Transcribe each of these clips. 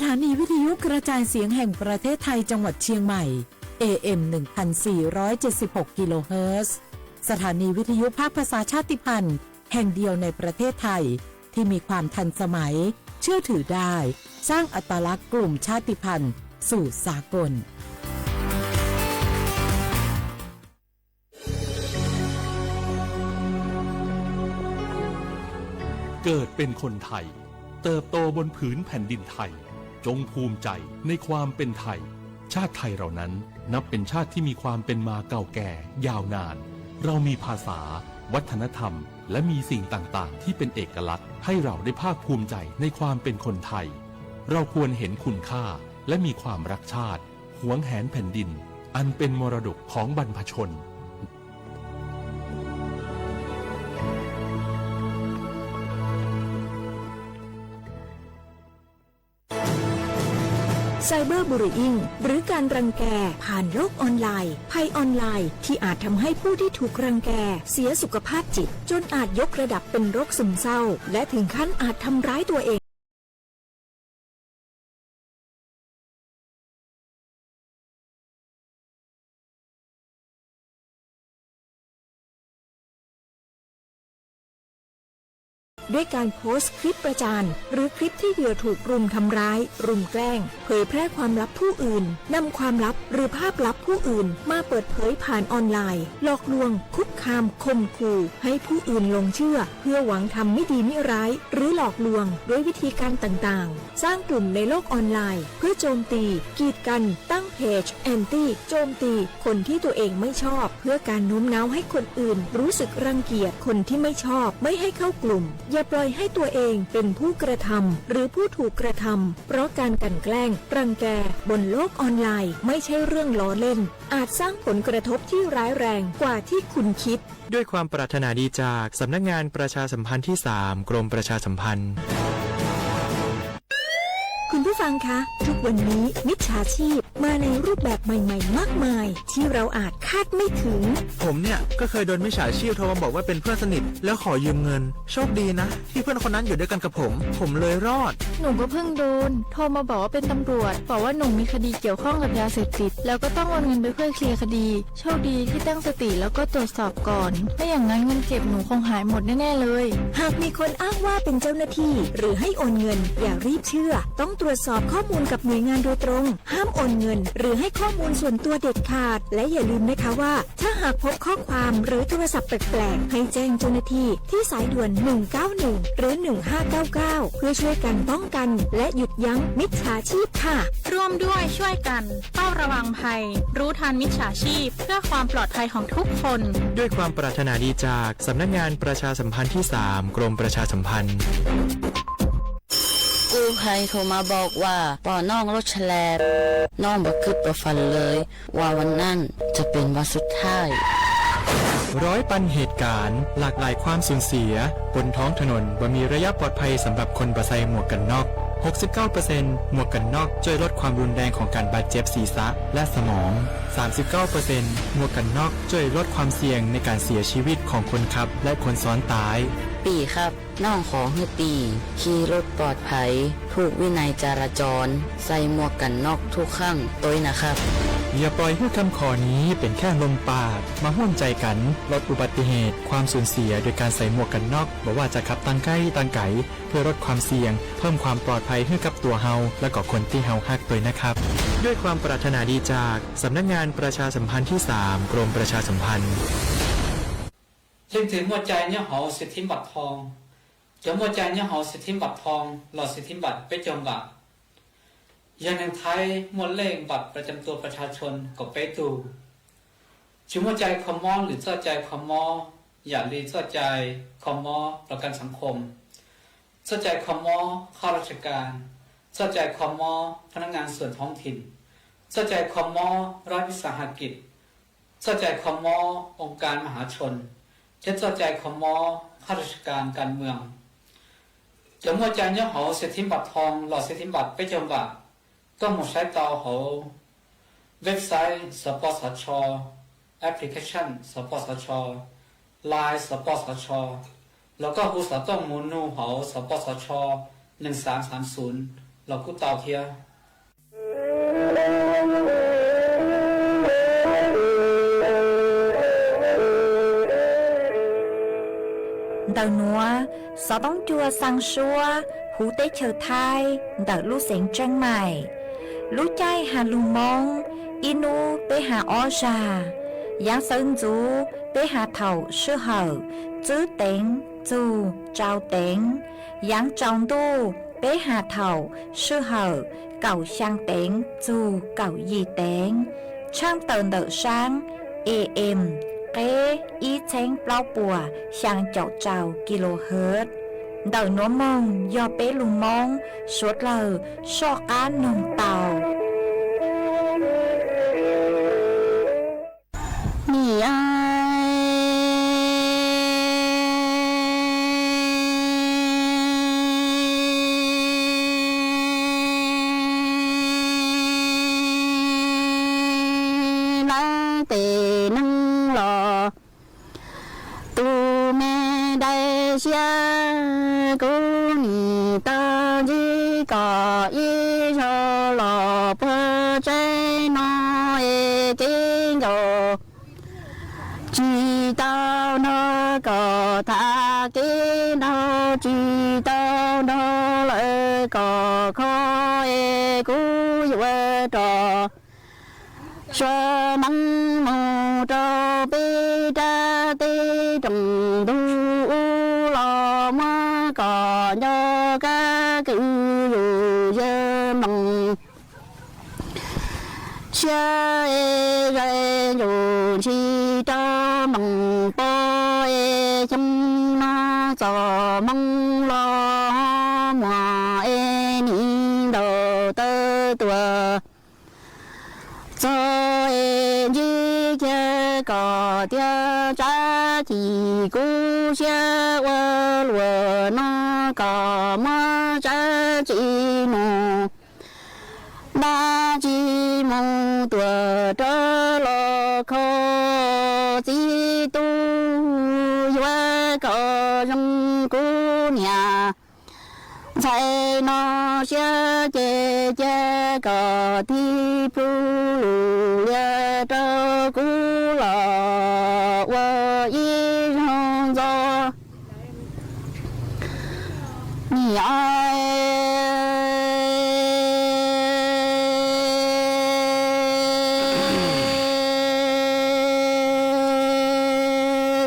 ถานีวิทยุกระจายเสียงแห่งประเทศไทยจังหวัดเชียงใหม่ AM 1476 กิโลเฮิรตซ์สถานีวิทยุภาคภาษาชาติพันธุ์แห่งเดียวในประเทศไทยที่มีความทันสมัยเชื่อถือได้สร้างอัตลักษณ์กลุ่มชาติพันธุ์สู่สากลเกิดเป็นคนไทยเติบโตบนผืนแผ่นดินไทยจงภูมิใจในความเป็นไทยชาติไทยเรานั้นนับเป็นชาติที่มีความเป็นมาเก่าแก่ยาวนานเรามีภาษาวัฒนธรรมและมีสิ่งต่างๆที่เป็นเอกลักษณ์ให้เราได้ภาคภูมิใจในความเป็นคนไทยเราควรเห็นคุณค่าและมีความรักชาติหวงแหนแผ่นดินอันเป็นมรดกของบรรพชนไซเบอร์บูลลี่หรือการรังแกผ่านโลกออนไลน์ภัยออนไลน์ที่อาจทำให้ผู้ที่ถูกรังแกเสียสุขภาพจิตจนอาจยกระดับเป็นโรคซึมเศร้าและถึงขั้นอาจทำร้ายตัวเองด้วยการโพสต์คลิปประจานหรือคลิปที่เหยื่อถูกรุมทำร้ายรุมแกล้งเผยแพร่ความลับผู้อื่นนำความลับหรือภาพลับผู้อื่นมาเปิดเผยผ่านออนไลน์หลอกลวงคุกคามข่มขู่ให้ผู้อื่นหลงเชื่อเพื่อหวังทำไม่ดีไม่ร้ายหรือหลอกลวงด้วยวิธีการต่างๆสร้างกลุ่มในโลกออนไลน์เพื่อโจมตีกีดกันตั้งเพจแอนตี้โจมตีคนที่ตัวเองไม่ชอบเพื่อการโน้มน้าวให้คนอื่นรู้สึกรังเกียจคนที่ไม่ชอบไม่ให้เข้ากลุ่มอย่าปล่อยให้ตัวเองเป็นผู้กระทำหรือผู้ถูกกระทำเพราะการกลั่นแกล้งรังแกบนโลกออนไลน์ไม่ใช่เรื่องล้อเล่นอาจสร้างผลกระทบที่ร้ายแรงกว่าที่คุณคิดด้วยความปรารถนาดีจากสำนักงานประชาสัมพันธ์ที่ 3 กรมประชาสัมพันธ์คุณผู้ฟังคะทุกวันนี้มิจฉาชีพมาในรูปแบบใหม่ๆมากมายที่เราอาจคาดไม่ถึงผมเนี่ยก็เคยโดนมิจฉาชีพโทรมาบอกว่าเป็นเพื่อนสนิทแล้วขอยืมเงินโชคดีนะที่เพื่อนคนนั้นอยู่ด้วยกันกับผมเลยรอดหนูก็เพิ่งโดนโทรมาบอกว่าเป็นตำรวจบอกว่าหนูมีคดีเกี่ยวข้องกับยาเสพติดแล้วก็ต้องโอนเงินไปเพื่อเคลียร์คดีโชคดีที่ตั้งสติแล้วก็ตรวจสอบก่อนไม่อย่างนั้นเงินเก็บหนูคงหายหมดแน่ๆเลยหากมีคนอ้างว่าเป็นเจ้าหน้าที่หรือให้โอนเงินอย่ารีบเชื่อต้องตรวจสอบข้อมูลกับหน่วยงานโดยตรงห้ามโอนเงินหรือให้ข้อมูลส่วนตัวเด็ดขาดและอย่าลืมนะคะว่าถ้าหากพบข้อความหรือโทรศัพท์แปลกๆให้แจ้งเจ้าหน้าที่ที่สายด่วน191หรือ1599เพื่อช่วยกันป้องกันและหยุดยั้งมิจฉาชีพค่ะร่วมด้วยช่วยกันเฝ้าระวังภัยรู้ทันมิจฉาชีพเพื่อความปลอดภัยของทุกคนด้วยความปรารถนาดีจากสำนักงานประชาสัมพันธ์ที่ 3 กรมประชาสัมพันธ์กู้ภัยโทรมาบอกว่าปอน้องรถแฉลบน้องบ่คิดบ่ฝันเลยว่าวันนั้นจะเป็นวันสุดท้ายร้อยปันเหตุการณ์หลากหลายความสูญเสียบนท้องถนนบ่มีระยะปลอดภัยสำหรับคนบ่ใส่หมวกกันน็อก 69% หมวกกันน็อกช่วยลดความรุนแรงของการบาดเจ็บศีรษะและสมอง 39% หมวกกันน็อกช่วยลดความเสี่ยงในการเสียชีวิตของคนขับและคนซ้อนท้ายปีครับน้องขอให้ปีขี่รถปลอดภัยถูกวินัยจราจรใส่หมวกกันน็อกทุกครั้งตัวนะครับอย่าปล่อยให้คำขอนี้เป็นแค่ลมปากมาห่วงใจกันลดอุบัติเหตุความสูญเสียโดยการใส่หมวกกันน็อกบอกว่าจะขับตั้งใกล้ตั้งไกลเพื่อลดความเสี่ยงเพิ่มความปลอดภัยให้กับตัวเฮาและก็คนที่เฮาฮักด้วยนะครับด้วยความปรารถนาดีจากสำนักงานประชาสัมพันธ์ที่ 3 กรมประชาสัมพันธ์chương trình mua chai nhớ hộ sẽ thím bạc thong cho mua chai nhớ hộ sẽ thím bạc thong lò sẽ thím bạcไปจมบาทยังในไทยมวลเลขบัตรประจำตัวประชาชนก็ไปดูชิมว่าใจคอมอหรือเจ้าใจคอมออย่าลีเจ้าใจคอมอประกันสังคมเจ้าใจคอมอข้าราชการเจ้าใจคอมอพนักงานส่วนท้องถิ่นเจ้าใจคอมอรัฐวิสาหกิจเจ้าใจคอมอองค์การมหาชนเจ้าใจคอมอข้าราชการการเมืองจะมัวใจเนี่ยเขาเสียทิมบัตรทองหล่อเสียทิมบัตรไปจมบาทก็หมดใช้ต่อเขาเว็บไซต์สปสช.แอปพลิเคชันสปสช.ไลน์สปสช.แล้วก็หูสต้องมูนูเขาสปสช.1330 เรากูต่อเทีย Đầu núa, gió bóng chua sang xua, hú tế chờ thai, đợt lũ xén trăng mày. Lũ chay hà lù mông, inu bế hà ó già. Giáng sơn chú bế hà thầu sư hở, chứ tên, chú, trao tên. Giáng trong tu bế hà thầu sư hở, cầu sang tên, chú, cầu gì tên. Trang tờn đợt sáng, AM. Kế ý chén bao bùa sang chậu trào kHz. Đời nó mong do bé lùng mong suốt lờ so cá nồng tàu. Nì ai lá tề nâng lò tu mẹ đại xia cô nì ta chỉ có ý cho lò bơ trái nó e kinh rồi chỉ tao nó có thà cái nó chỉ tao nó lại có khó e cú vừa trò cho nắng mù cho bê ra tê trồng thu lò mà có cho các cự dù dơ mong xa e ra dù chi cho mong bó e chăm nó cho mong lo mà e ní đồ tơ tùa cho em chỉ kia có tia trả thì cú xe qua lúa nó có mà trả chỉ mù ba chỉ mù tua trở lo khó chỉ tu qua có trong cú nhà chạy nó sẽ chế chế có thi phu lìa cho cú lọ qua y hông gió nhị ai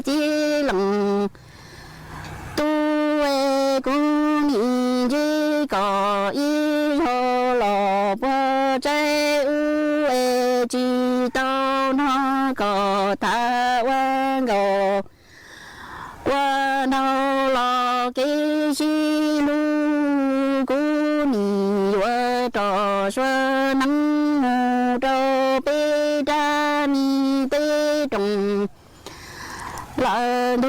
chỉ lòng tu e cú nhị chỉ có ý cho lò bơ trái u e chỉ tao nó có thả quan gò qua đâu lo cái chi lu cú nhị qua trò xưa nắng mù trâu bê ra mi tê trồng lại du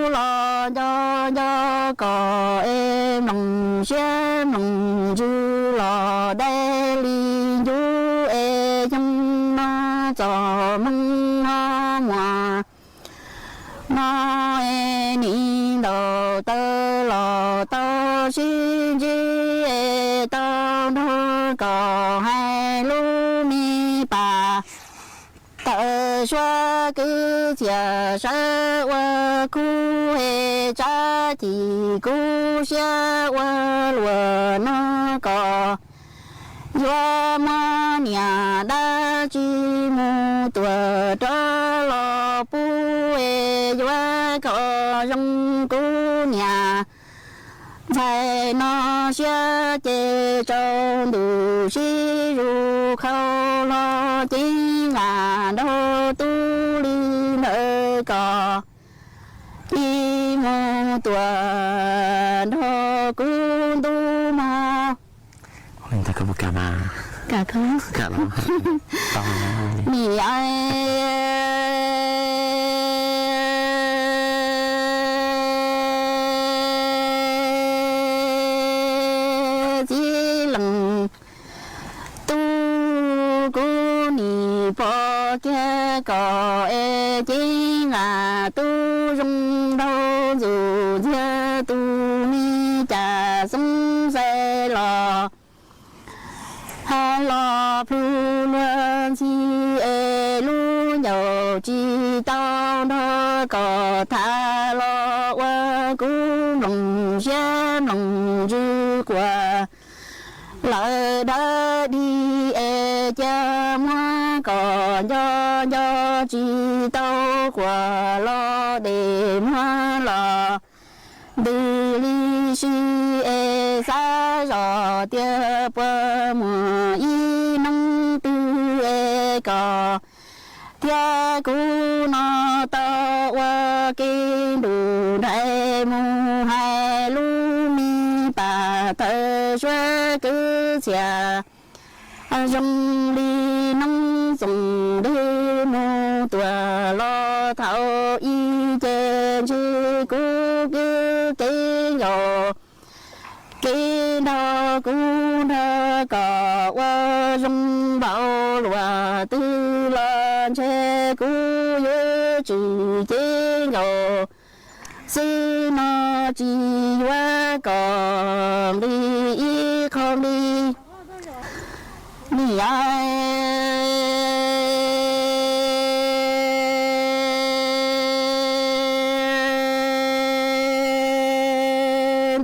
lo cho có em lòng xe lòng dư lo đê li du e chăm nó cho mong nó mà nó e ni đồ tơ lo tơ xin chi e tơ nó có hai lu mi bà tờ xóa cứ chia sẻ qua cú hệ cha thì cú xe qua lúa nó có do mà nhà đã chỉ mu tua cho lo pu hệ do có trong cú nhà chạy nó sẽ chế trong đủ sĩ ru khâu lo chính là đâu tu li nơi có đi mô tuần đâu cũng tu mò người ta có một cả bà cả không cả lắm to mì ai chỉ lòng tu cô nì bỏ kia có e chỉ là tu rung đâu dù chưa tu mi cha sông xe lò hai lò phu luân chi e lu nhậu chi tao nó có tha lo qua cũng lòng xem lòng dư qua lại đã đi e cha mua còn do chi tao qua lo để hoa lo đi li si e sa rõ tia bờ mùa y nông tư e cò tia cú nó to qua kinh đủ đại mu hai lu mi bà thơ xuê cứ xia dòng đi nông dùng đi mu tua lo thảo y trên chi cú cứ kinh nhỏ kinh đó cũng đã có qua dòng bảo lúa tư lan che cú nhớ chỉ kinh nhỏ xin nó chỉ qua còn đi không đi đi ai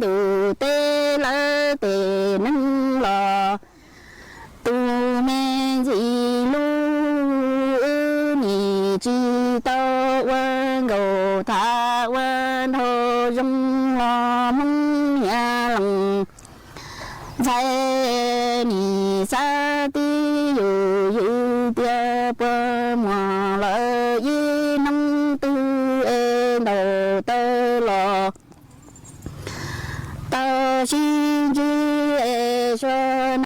đủ tê lỡ tê nâng lò tu men gì lu nì chi tao quan gầu tha quan hồ dông lò mong nhà lòng trái nì sa ti yu yu tia bơ mò lỡ y nông tư e đầu tơ lò tao xin chi e xuân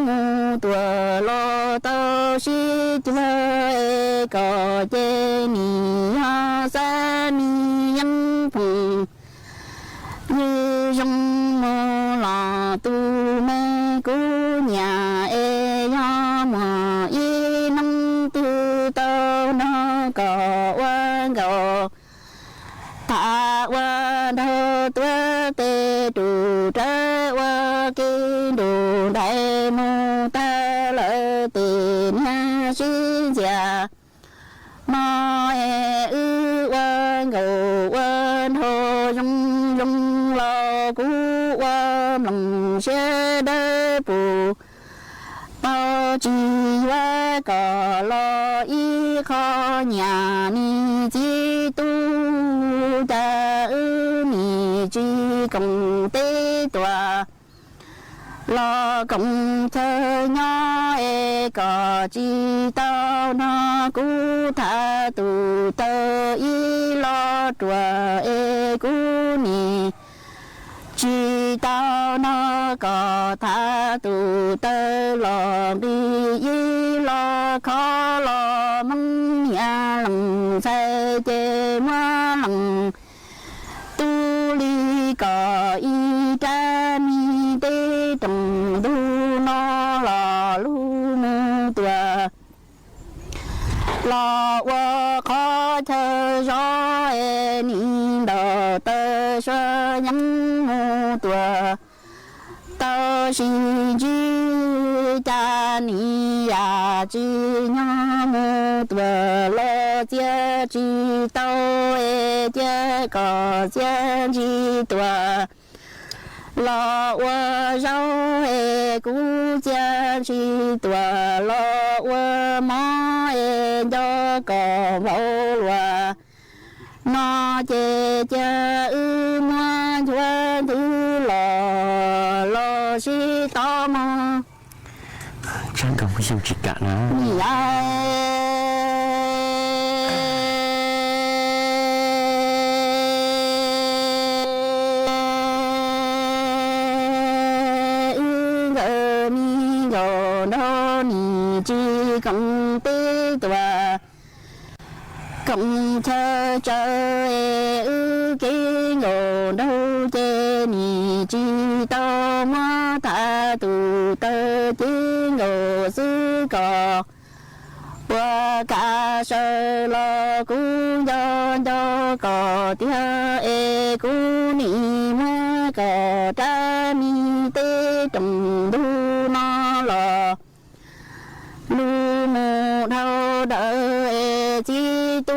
mu tua lo tao xin chi e có chê nì ha sa mi yang phùng như trong mơ là tu mê cú nhà e ya mà y nông tư tao nó có quan gò ta quan thơ tuế tê đủ trái qua kinh đủ đại mô ta lợi tiền ha xin già mà e ư quan gầu quan hồ dông dông lo cú quan lòng xe đế bù bao chi qua cỏ lo y kho nhà ni chi tu ta ư ni chi công tế tòa lo công thơ nhỏ e có chi tao nó cú tha tu tơ y lo chùa e cú ni chi tao nó có tha tu tơ lo đi y lo khó lo mong nhà lòng say chê mua lòng tu ly có y cha mi tê trồng tu nó lò lu mu tua lò qua khó thơ gió e ni đò tơ sơ nhắm mu tua tao xin chi cha ni ya chi nhá mu tua lo chia chi tao e chia có chia chi tua lo qua rau e cú chia chi tua lo qua mó e cho có mẫu lúa nó chê chê ư mua chua thứ lo lo si to mò Chẳng cần phải dùng chỉ cả nó chi công tế tòa công thơ chờ ư kê ngộ đâu chê ni chi tao má tha tù tơ chi ngộ sư cò qua cả sơ lo cú do cò tia e cú ni má có cha mi tê trồng thu nó lò lu mù thâu đỡ chi tu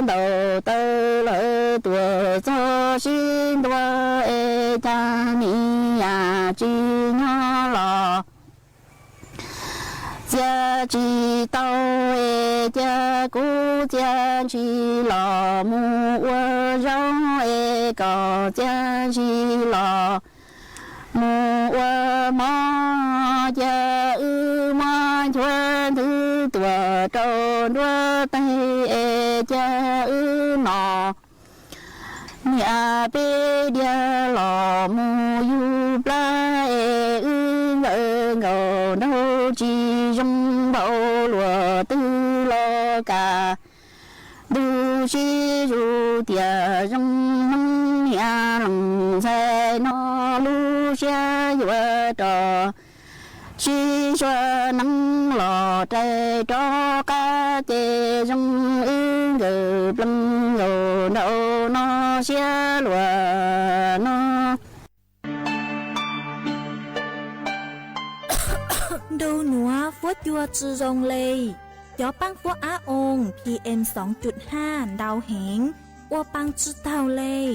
đầu tơ lỡ tuổi cho xin tuổi cha mi ya chi nó lò cha chi tao cha cú cha chi lò mu rong có cha chi lò mu ma cha ma chuan thứ tuổi trâu đua tay cha nọ nhà bê dia lò mu yu pla ngờ đâu chi trong bao lúa tư lo cả du chi du tia trong nhà lòng xe nó lu xe vừa trò chi cho nắng lò trái cho cá tê trong ngờ plum ngờ đâu nó xe lúa nó đâu nữa phố chua chư rong lê gió băng phố á ôn PM 2.5 đào hẹn qua băng chư tàu lê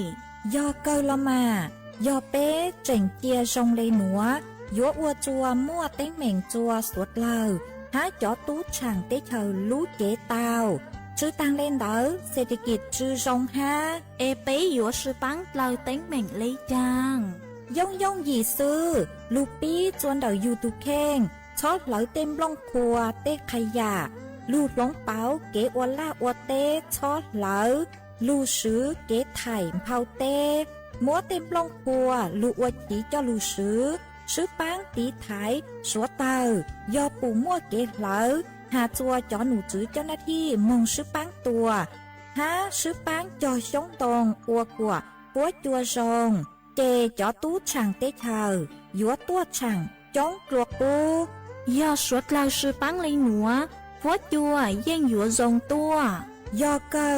do cơ lo mà do bé chỉnh chia rong lê nữa gió ua chua mua téng mèn chua suốt lờ há chó tú chẳng tế thờ lú chế tàu chư tăng lên đỡ sẽ đi kịp chư rong ha e bé gió sư băng lờ téng mèn lê chàng dông dông gì sưลูปี้จวนเดายูทูแข้งชอบเหลาเต็มล่องครัวเต้ขยะลูดล้องเป๋าเก๋อวล่าอวเต้ชอบเหลาลูซื้อเก๋ไถ่เผาเต้มัวเต็มล่องครัวลูอวจีเจ้าลูซื้อปังตีไถ่สัวเตายอปูมัวเก๋เหลาหาจัวจอหนูจื้อเจ้าหน้าที่มงซื้อปังตัวหาซื้อปังจอชงตรงอัวกัวปัวจัวซงเจจอตู้ช่างเต้เธอยัวตัวช่างจ้องกลัวปูยอสวดลาวซื้อปังเลยหนัวหัวจัวเย่งยัวทรงตัวยอเกอ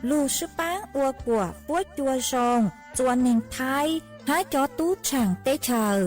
ลูซื้อปังอัวกัวหัวจัวทรงจวนเน่งไทยหาจอตู้ช่างเต้เธอ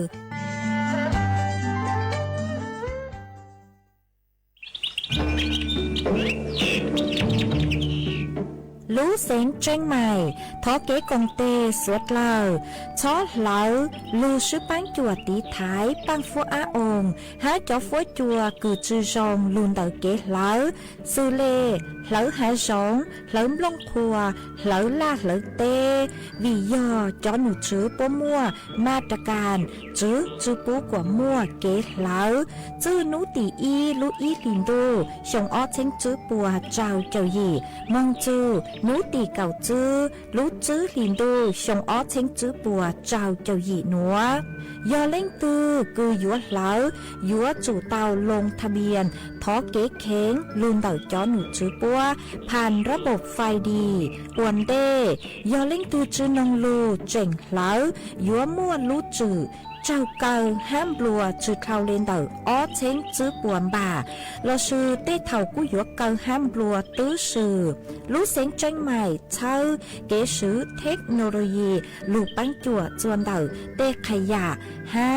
lú xén tranh mày thó kế công tê suốt lờ chó lỡ lú sư bán chùa tí thái băng phố á ồn há chó phố chùa cử chư rồng luôn đợi kế lỡ sư lê lỡ hạ rỗng lỡ lông khùa lỡ la lỡ tê vì do chó nụ chứa bố mua ma trà càn chứa chư bố của mua kế lỡ chư nú tỷ y lú y lìn đô xong ó chênh chứa bùa trào chầu gì mong chư nú tỷ cầu chư lú chứa lìn đô xong ó chênh chứa bùa trào chầu gì nữa do lên tư cư dũa lỡ dũa chủ tàu lงทะเบียนท้อเก๋เค้งลุนเต่าจอหนูจื้อปัวผ่านระบบไฟดีอวนเด้ยอเล่งตูจื้อนงลูเจ๋งเหลายัวมั่วลูจื้อเจ้าเก่าห้ามบลัวจื้อเท่าเล่นเต่าอ้อเช้งจื้อปวนบ่าเราซื้อเต้เท่ากู้ยัวเก่าห้ามบลัวตื้อซื้อลูเสียงจังใหม่เช่าเก๋ซื้อเทคโนโลยีลูกปังจั่วจวนเต่าเต้ขยะฮะ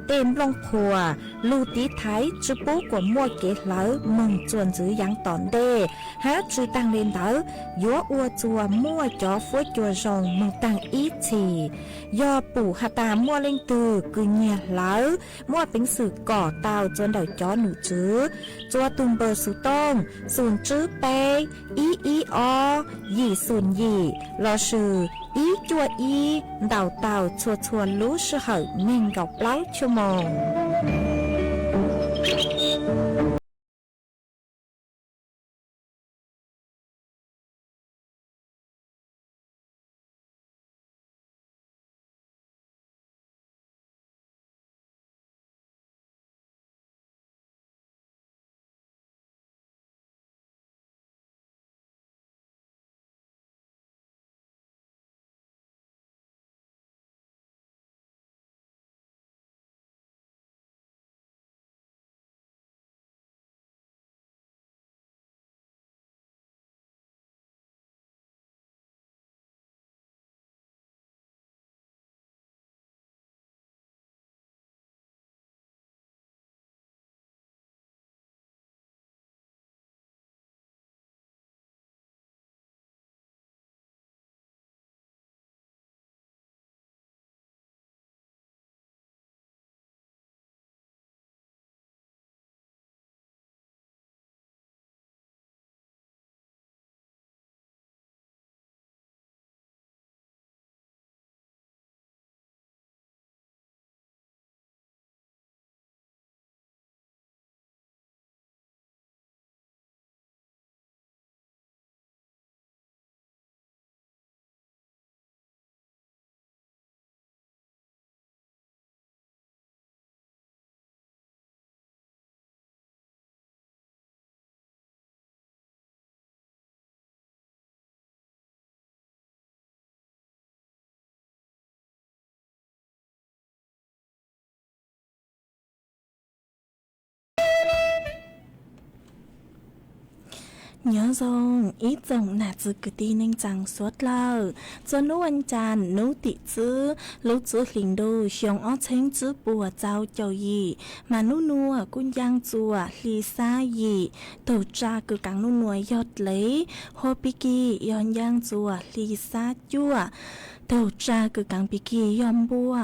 เต็มลงครัวลูตีไทยจื้อปูกว่ามั่วเก๋เหลามึงจวนจื้อยังตอนเด้ฮะจื้อตังเล่นเต่ายัวอัวจัวมั่วจอฟัวจัวซองมึงตังอีทียอปู่หาตามั่วเล่งตือคือเงียเหลามั่วเป็นสื่อก่อเตาจนเดาจอหนูจื้อจัวตุงเบอร์สุต้งศูนย์จื้อเปอีอยี่ศูนย์ยี่รอชื่ออีจัวอีเดาเตาชัวชวนรู้ชื่อเหอะเม่งกับเล้าชั่วโมง nhớ rằng ý tổng nà từ cứ đi nên chẳng suốt lờ cho nấu ăn chàn nấu tị chữ lúc chữ hình đô xong ó chênh chữ bùa cháu châu gì mà nấu nua cũng giang chùa lì xa gì tổ tra cứ càng nấu nua giọt lấy hô bì kỳ yon giang chùa lì xa chùa tổ tra cứ càng bì kỳ yon bùa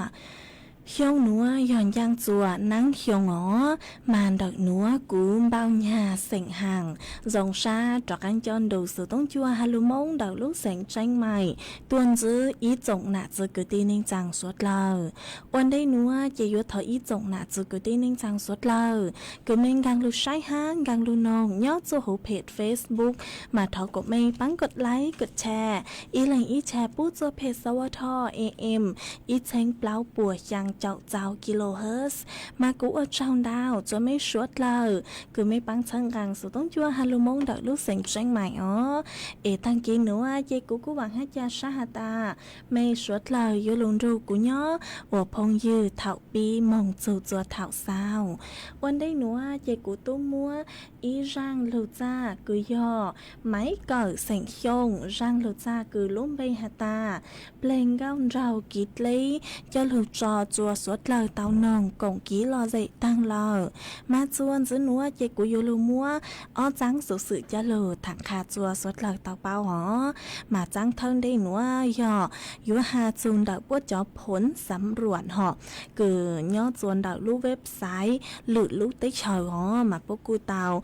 hiông núa giòn giang chùa nắng hiông ngõ màn đợt núa cú bao nhà sành hàng dòng xa trọ ăn chọn đầu sự tông chua halu mông đợt lúc sành tranh mày tuôn giữ ý trọng nạ giữ cứ tin nên chẳng suốt lờวันđây núa chỉ yếu thở ý trọng nạ giữ cứ tin nên chẳng suốt lờ cứ mình gang lưu sai hán gang lưu nong nhớ cho hữu page Facebook mà thọ của mình bắnกดไลค์กดแชร์ý lành ýแชร์ปุ๊บcho page สวท AM ý tranh plauปัวยังchào kilohertz mà cũng ở trong đào cho mấy suốt lờ cứ mấy băng chân gang số tông chua halu mong đợi lúc sành tranh mày ó ê tăng ký nữa dây của bạn hát cha sa hà ta mấy suốt lờ vô lùng ru của nhó ở phong dư thảo bi mong chùa chùa thảo saoวันđây nữa dây của tôi mua ý rang lưu cha cứ do máy cờ sành khiông rang lưu cha cứ lốm bay hà ta lên gao rào kít lấy cho lưu trò chùa suốt lờ tao nòng cổng ký lo dậy tăng lờ mà chuôn giữ núa dây của yêu lưu mua ó trắng sự sự cho lờ thẳng khá chùa suốt lờ tao bao hó mà trắng thân đây núa dò yếu hà chuôn đợi bố chó phốn sắm ruộng họ cứ nhó chuôn đợi lưu website lự lưu tích trời hó mà bố cu tao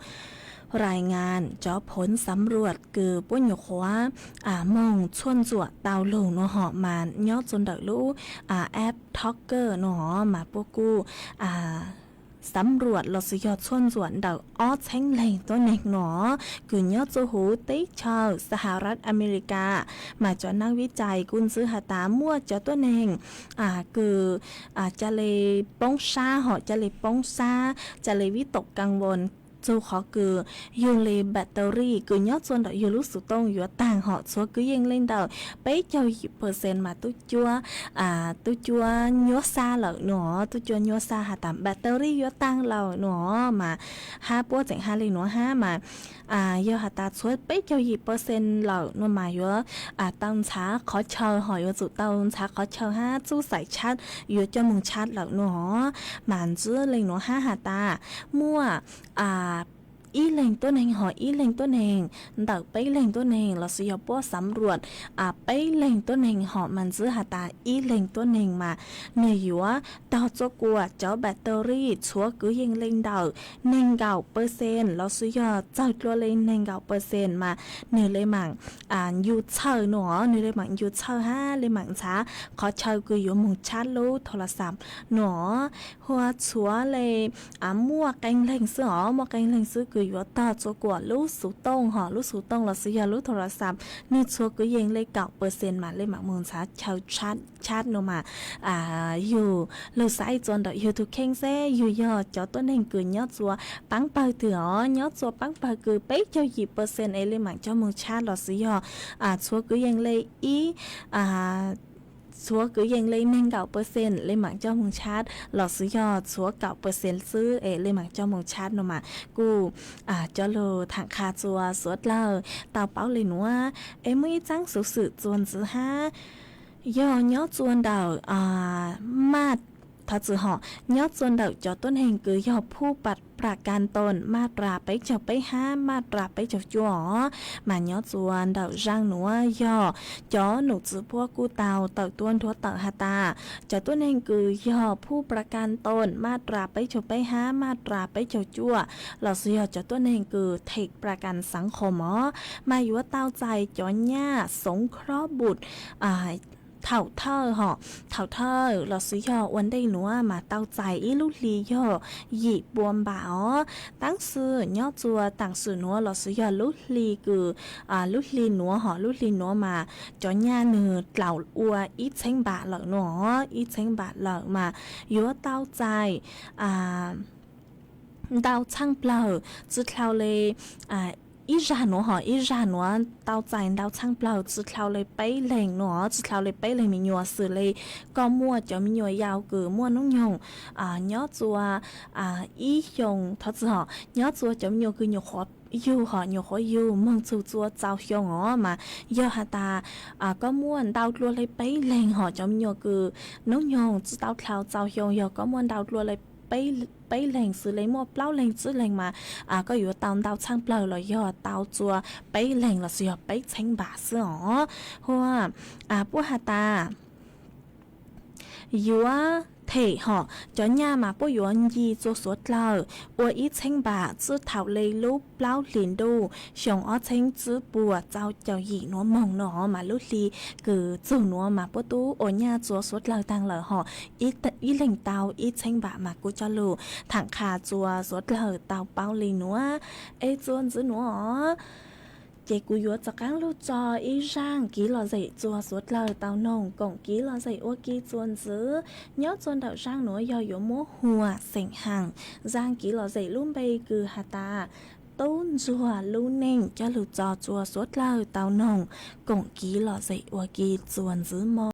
รายงานจอผลสำรวจคือป้นหยกหัวมองชวนจวดดาวลงเนาะหอมานยอดจนเดรู้แอปท็อกเกอร์เนาะมาพวกกูสำรวจเราสิยอดชวนจวดเดาอ้อแช่งแหล่งตัวเน็กเนาะคือยอดจูหูติชาวสหรัฐอเมริกามาจอนักวิจัยกุนซื้อหาตามั่วจอตัวเน่งคือจะเลยป้องซาหอจะเลยป้องซาจะเลยวิตกกังวลจูขอคือยูเลแบตเตอรี่คือยอดส่วนดอกยูรุสุตงอยู่ต่างหอชัวคือยังเล่นดอกไปเจ้า10%มาตุ้จัวยัวซาเหล่าหนอตุ้จัวยัวซาหาตามแบตเตอรี่ยัวต่างเหล่าหนอมา5ปัวจัง5เลยหนอ5มายัวหาตาช่วยไปเจ้า10%เหล่าหนอมายัวตั้งช้าขอเชอหอยว่าจุตั้งช้าขอเชอ5จู้ใส่ชัดยัวเจ้ามึงชัดเหล่าหนอหมันจื้อเลยหนอ5หาตามั่วอีเล่งตัวเองหออีเล่งตัวเองดักไปเล่งตัวเองเราสิยป้อสำรวจไปเล่งตัวเองหอมันซื้อหาตาอีเล่งตัวเองมาเนื้ออยู่ว่าดาวจักว่าเจ้าแบตเตอรี่ชัวคือยังเล่งดาว1.9%เราสิยเจ้าตัวเลย1.9%มาเนื้อเลยมั่งอยู่เช่าหนอเนื้อเลยมั่งอยู่เช่า5เลยมั่งช้าขอเช่าคืออยู่มุงชาร์จรู้โทรศัพท์หนอหัวชัวเลยมั่วแกงเล่งซื้อมั่วแกงเล่งซื้อคืออยู่ต่อจักว่ารู้สูต้งหอรู้สูต้งเราสิยรู้โทรศัพท์เนื้อชัวคือยังเลย9%มาเลยมั่งมุงช้าเช่าชาร์จโนมาอยู่เราใส่จนดอกอยู่ทุกแข้งแซ่อยู่ยอดจอต้นแห่งเกินยอดจัวปังเปิดถือยอดจัวปังเปิดคือไปเจ้า10%เอเลยมั่งเจ้ามุงชาร์จเราสิยชัวคือยังเลยชัวคือยังเลย1.9%เลยหมังเจ้ามุงชาร์จหลอดซื้อยอดชัว9%ซื้อเลยหมังเจ้ามุงชาร์จเนาะมากูเจ้าโลทางคาจัวสวดเล่าเตาเป้าเลยหนูว่าไม่จังสุดจวนซื้อย่อยอดจวนดาวมาดถ้าจือหอยอดส่วนดอกจอต้นแห่งคือยอดผู้ปัดประกันตนมาตราไปเจ้าไป5มาตราไปเจ้าจั่วมายอดส่วนดอกร่างหนูย่อจอหนูจือพวกกูเตาเต่าต้นทัวเต่าหาตาจอต้นแห่งคือยอดผู้ประกันตนมาตราไปเจ้าไป5มาตราไปเจ้าจั่วเราเสียจอต้นแห่งคือเทคประกันสังคมมาอยู่ว่าเต้าใจจอหญ้าสงเคราะห์บุตรเท่าเธอเราซื้อยอวันได้หนัวมาเต้าใจอีลูกลียอหยิบบวมบ่าตั้งซื้อยอจัวต่างซื้อหนัวเราซื้อยอลูกลีคือลูกลีหนัวลูกลีหนัวมาจอหญ้าเนื้อเหล่าอัวอีเช้งบาเหล่าหนัวอีเช้งบาเหล่ามาอยู่ว่าเต้าใจดาวช่างเปล่าจุดเราเลยอีจานหนูอีจานหนูเตาใจดาวช่างเปล่าจุดเราเลยไปแหล่งหนูจุดเราเลยไปแหล่งมีหยัวสื่อเลยก็มั่วจะมีหยัวยาวคือมั่วน้องยงย้อจัวอียงทัศน์ย้อจัวจะมีหยัวคือหยัว yêu họ nhiều khó yêu mong chú chúa cháu hiếu ngó mà do hà ta có muốn đào luôn lấy bấy lên họ trong nhiều cứ nấu nhong chú đào thảo cháu hiếu giờ có muốn đào luôn lấy bấy lên xử lấy một bao lên chữ lên mà cóอยู่đào trang bờ rồi giờ đào chúa bấy lên là sự bấy tranh bả sữa hoa bố hà ta yếu thể họ cho nhà mà bố yếu gì cho suốt lờ ô ít tranh bà chứ thảo lấy lúc lao liền đu xong ở tranh chứ bùa cháu cháu gì nó mong nó mà lúc li cứ dù nó mà bố tú ở nhà cho suốt lờ tăng lờ họ ít lệnh tao ít tranh bà mà cô cho lù thẳng khà chùa suốt lờ tao bao lì nữa ê chuôn giữ nữa chị cú yếu cho các lúc cho ý rang ký lò dậy chùa suốt lời tàu nồng cổng ký lò dậy ô ký chuồn giữ nhớ chuồn đậu rang nữa do yếu múa hùa sảnh hàng rang ký lò dậy luôn bay cứ hà ta tôn chùa lưu nền cho lù cho chùa suốt lời tàu nồng cổng ký lò dậy ô ký chuồn giữ mò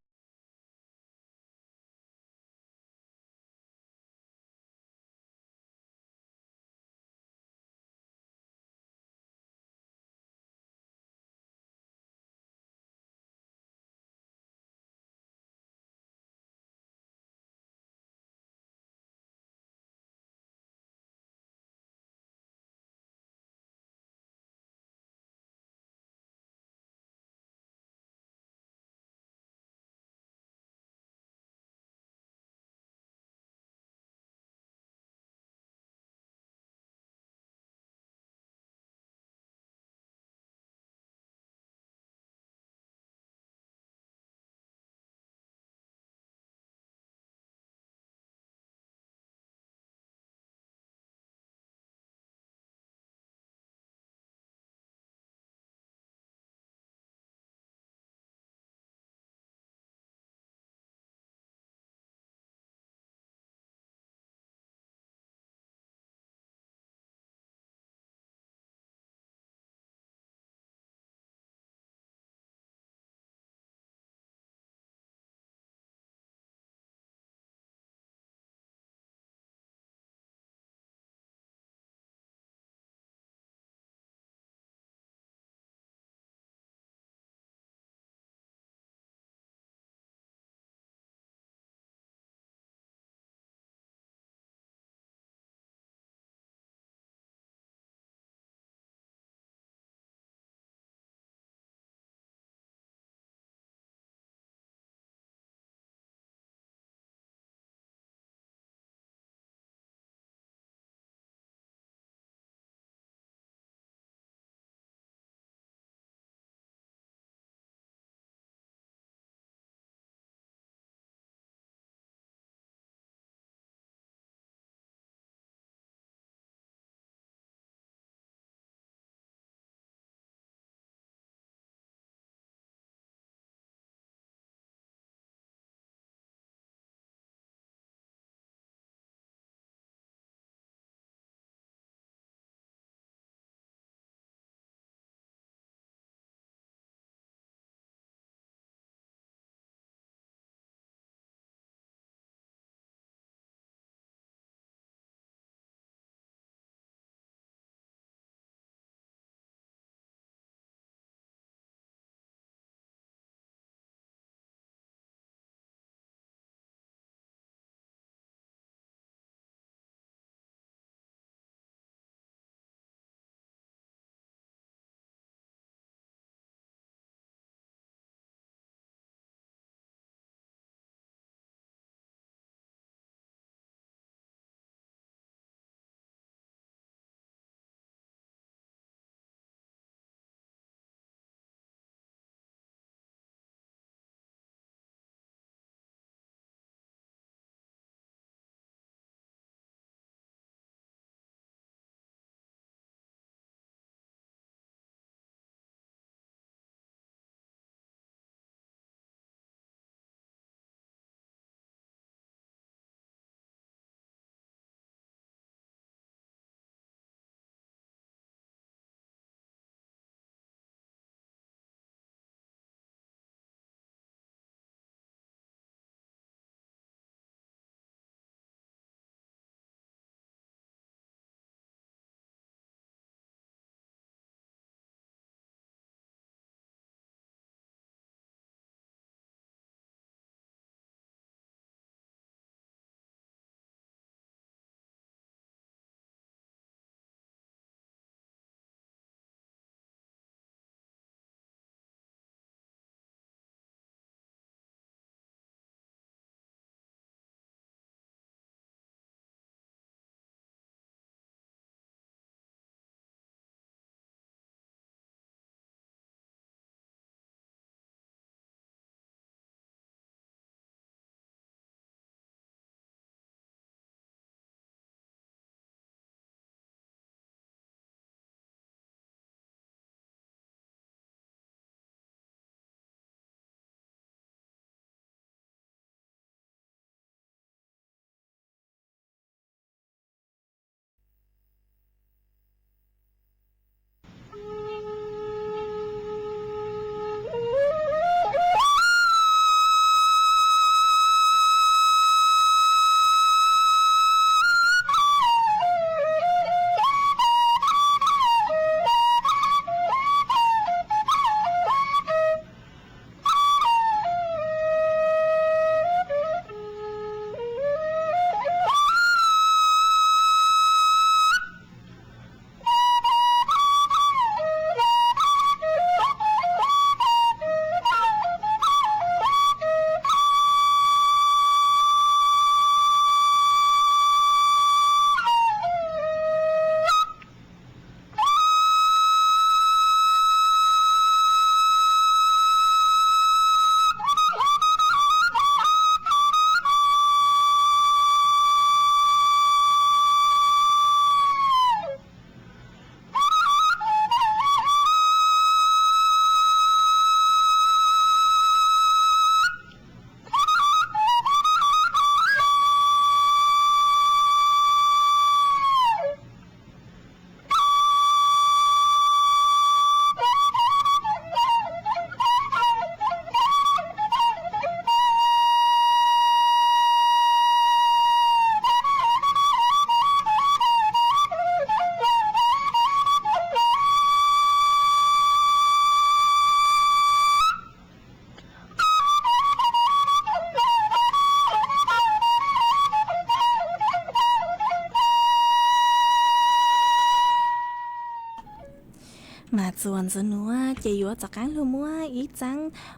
จวนจะนัวเจียวจากการluมัวอีจัง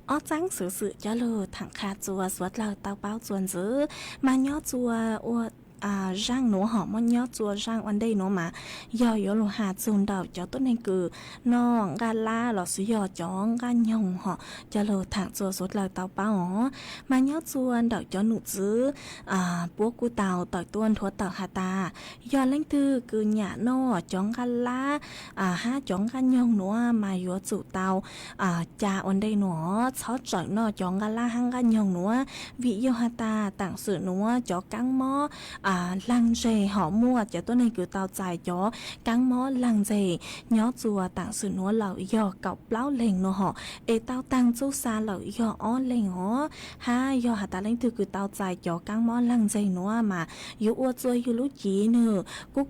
อ้อจังสื่อจะลูถังคาจัวสวดเราเตาเป้าจวนจื้อมาย่อจัวอวดร่างหนูหอมมันย่อจัวร่างวันได้หนูมาย่อยลงหาจูนดาวเจ้าต้นในคือน้องกาล่าหลอสุยอจ้องกันยงหอจะโลถังจัวสดเราเตาเป้าอ๋อมาย่อจวนดาวเจ้าหนูจื้อพวกกูเตาต่อยต้นทัวเตาหาตาย่อเล่งตือคือหยาโน่จ้องกันล่าห้าจ้องกันยงหนูมาย่อจุเตาจ่าวันได้หนูชอจ่อยนอจ้องกันล่าห้างกันยงหนูวิโยหาตาต่างสื่อหนูจ้อกังหม้อlăng dề họ mua cho tôi này cứ tao dài chó cắn mó lăng dề nhó chùa tặng sự nó lẩu do cọc láo lên nó họ ê tao tăng chú xa lẩu do ó lên ó ha do hà ta lên từ cứ tao dài chó cắn mó lăng dề nó mà yếu ô chơi yếu lú chỉ nữa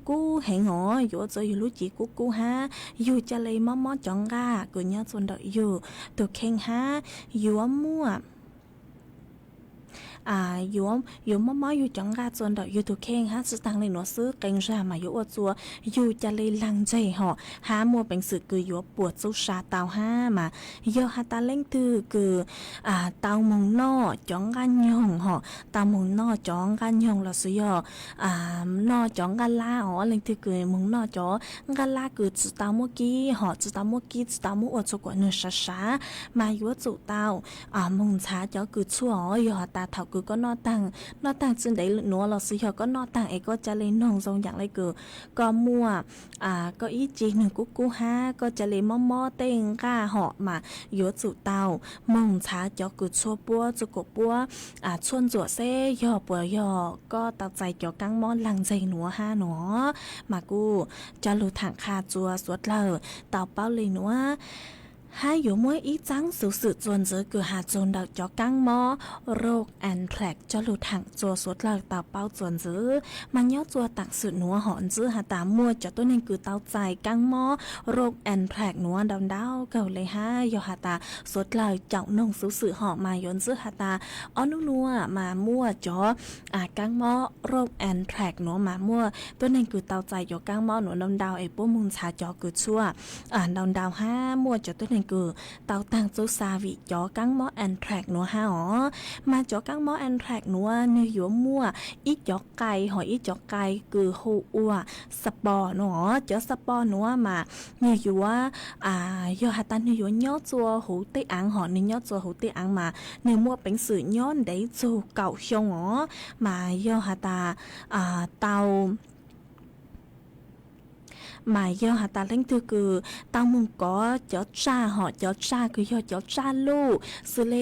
cú hẹn ó yếu chơi yếu lú chỉ cú ha yếu cho lấy mó chọn ga cứ nhớ chuồn đợi yếu từ khen ha yếu muaอยู่ม้ออยู่จังกาจวนดอกอยู่ทุกแข่งฮะสตังเลยหนูซื้อเก่งรามาอยู่อจัวอยู่จะเลยลังใจห่อหามัวเป็นสื่อคืออยู่ปวดสุชาเตาห้ามาโยฮาตาเล่งตือคือเตามงนอจ้องกันยองห่อเตามงนอจ้องกันยองเราซื้อนอจ้องกันล่าอ๋อเล่งตือคือมงนอจ้องกันล่าคือจุดเตามัวกี้ห่อจุดเตามัวกี้จุดเตามัวอดจุกว่าเนื้อช้ามาอยู่จุดเตามงช้าจ้อคือชั่วอ๋อโยฮาตาเถาคือก็นอตังจึงได้หนัวเราซื้อก็นอตังเอก็จะเลยน้องทรงอย่างไรก็มัวก็อีจีหนึ่งกุ๊ห้าก็จะเลยม้อเต้งก้าเหาะมาโยจุเตามงช้าจอกุดชัวปัวจุกปัวชวนจั่วเซ่ย่อปัวยอก็ตัดใจจอกังม้อลังใจหนัวห้าหนอมากูจะรู้ถังคาจัวสวดเลอเต่าเป้าเลยหนัวให้อยู่มวยอีจังสุดจวนเจอคือหาจนดักจอกังมอโรคแอนแทรกจะหลุดถังจัวสดเลิกตาเป้าจวนเจอมันย่อจัวตักสุดหนัวหอนจื้อหาตามัวจะตัวนึงคือเต้าใจกังมอโรคแอนแทรกหนัวดาวเก่าเลยห้ายอหาตาสดเลิกเจ้านุ่งสุดหอมายนจื้อหาตาอ้อนัวมามัวจอกังมอโรคแอนแทรกหนัวมามัวตัวนึงคือเต้าใจจอกังมอหนัวดาวไอ้พวกมุงชาจอคือชั่วดาวห้ามัวจะตัวนึงคือเตาตังจูซาวิจอกังมอแอนแทรกหนัวห้าอ๋อมาจอกังมอแอนแทรกหนัวเนื้อยัวมัวอีจอกไก่หอยอีจอกไก่คือหูอัวสปอเนาะจอสปอหนัวมาเนื้อยัวยอหัตันเนื้อยัวย่อจัวหูเตอังหอเนื้อย่อจัวหูเตอังมาเนื้อมัวเป็นสื่อย้อนได้จูเก่าชงอ๋อมายอหัตาเตาหมายย่อหาตาเล่งคือเตามุงก็จอจ้าหอจอจ้าคือย่อจอจ้าลูสุเล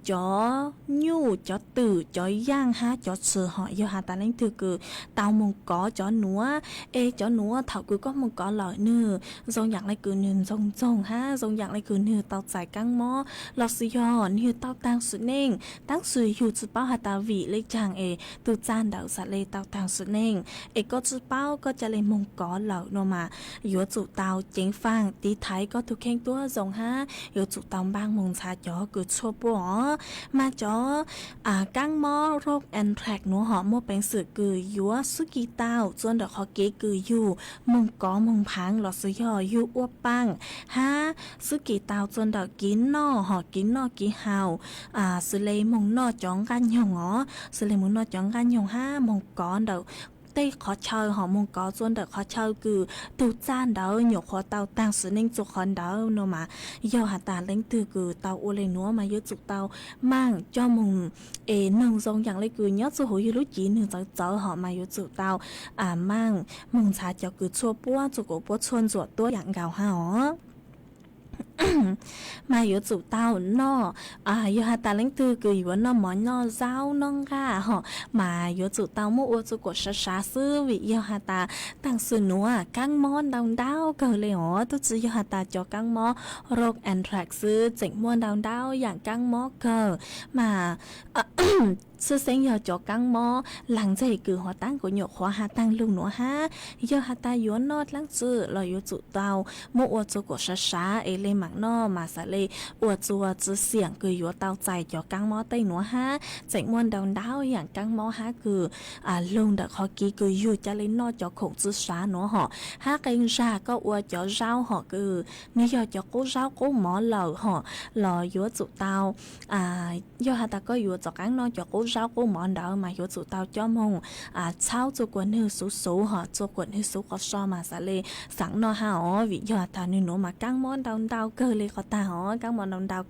จอญูจอตื่จอย่างฮะจอเสือหอย่อหาตาเล่งคือเตามุงก็จอหนัวจอหนัวเถาคือก็มุงก็หล่อเนื้อทรงอย่างไรคือเนื้อทรงฮะทรงอย่างไรคือเนื้อเตาใส่กังหม้อหลอดสุยอเนื้อเตาตังสุดเน่งตั้งสุยอยู่จุดเป้าหาตาวีเล็กจางตูจานดาวสัตว์เลยเตาตังสุดเน่งก็จุดเป้าก็จะเลยมุงก็หล่อโนมาอยู่จุดเตาเจ๋งฟังตีไทยก็ถูกแข่งตัวส่งฮะอยู่จุดเตาบางมงชาจอคือชัวปัวมาจอกังมอโรคแอนแทรกหนูหอมเป็นสื่อคือยัวสุกีเตาจนดอกฮอกเกคืออยู่มงกอมงพังหลอดสุยออยู่อ้วปังฮะสุกีเตาจนดอกกินนอหอกินนอกีเฮาสุเลมงนอจ้องกันยงสุเลมงนอจ้องกันยงฮะมงกอดอกเต้ขอเชยหอมงกอจนเด็กขอเชยคือตูจานเดาหยกขอเตาตั้งสุนิ่งจุกคอนเดาโนมาเยาหาตาเล้งตือคือเตาอุเลนัวมาเยอะจุกเตามั่งจ้อมงหนึ่งทรงอย่างไรคือยอดสุหูยูรุจีหนึ่งเจ้าหอมาเยอะจุกเตามั่งมงชาเจ้าคือชัวปัวจุกปัวชวนจวดตัวอย่างเก่าฮะอ๋อมาอยู่จุดเต้านออยู่หาตาเล้งตือคืออยู่ว่านอหมอนอเจ้าน้องก้าหอมาอยู่จุดเต้ามั่วจุกดช้าซื้อวิอยู่หาตาตั้งสื่อหนัวกังมอนดาวเกิดเลยอ๋อตัวจื้ออยู่หาตาจอกังมอโรคแอนแทรกซื้อเจ๋งม้วนดาวอย่างกังมอเกิดมา sư sinh giờ cho căng mò làng dây cử họ tăng của nhộ hóa hà tăng lùng nữa ha giờ hà ta yếu nót lăng chữ lo yếu tụ tàu mua ô tô của sa ấy lên mạng nó mà sẽ lên ô tô chữ xiềng cử yếu tàu chạy cho căng mò tây nữa ha chạy muôn đào đáoอย่างcăng mò ha cử lùng đặc họ ký cử yếu cho lên nó cho khổ chữ sa nữa họ ha kênh ra có ô cho rau họ cử nếu giờ cho cố rau cố mỏ lờ họ lò yếu tụ tàu do hà ta có yếu cho căng nó cho cố rau cố mỏ đỡ mà yếu tụ tàu cho mong cháu cho quần hư số số họ cho quần hư số có so mà sẽ lên sẵn nó ha ó vì giờ ta nên nó mà căng món đau cơ lên có ta ó căng món đau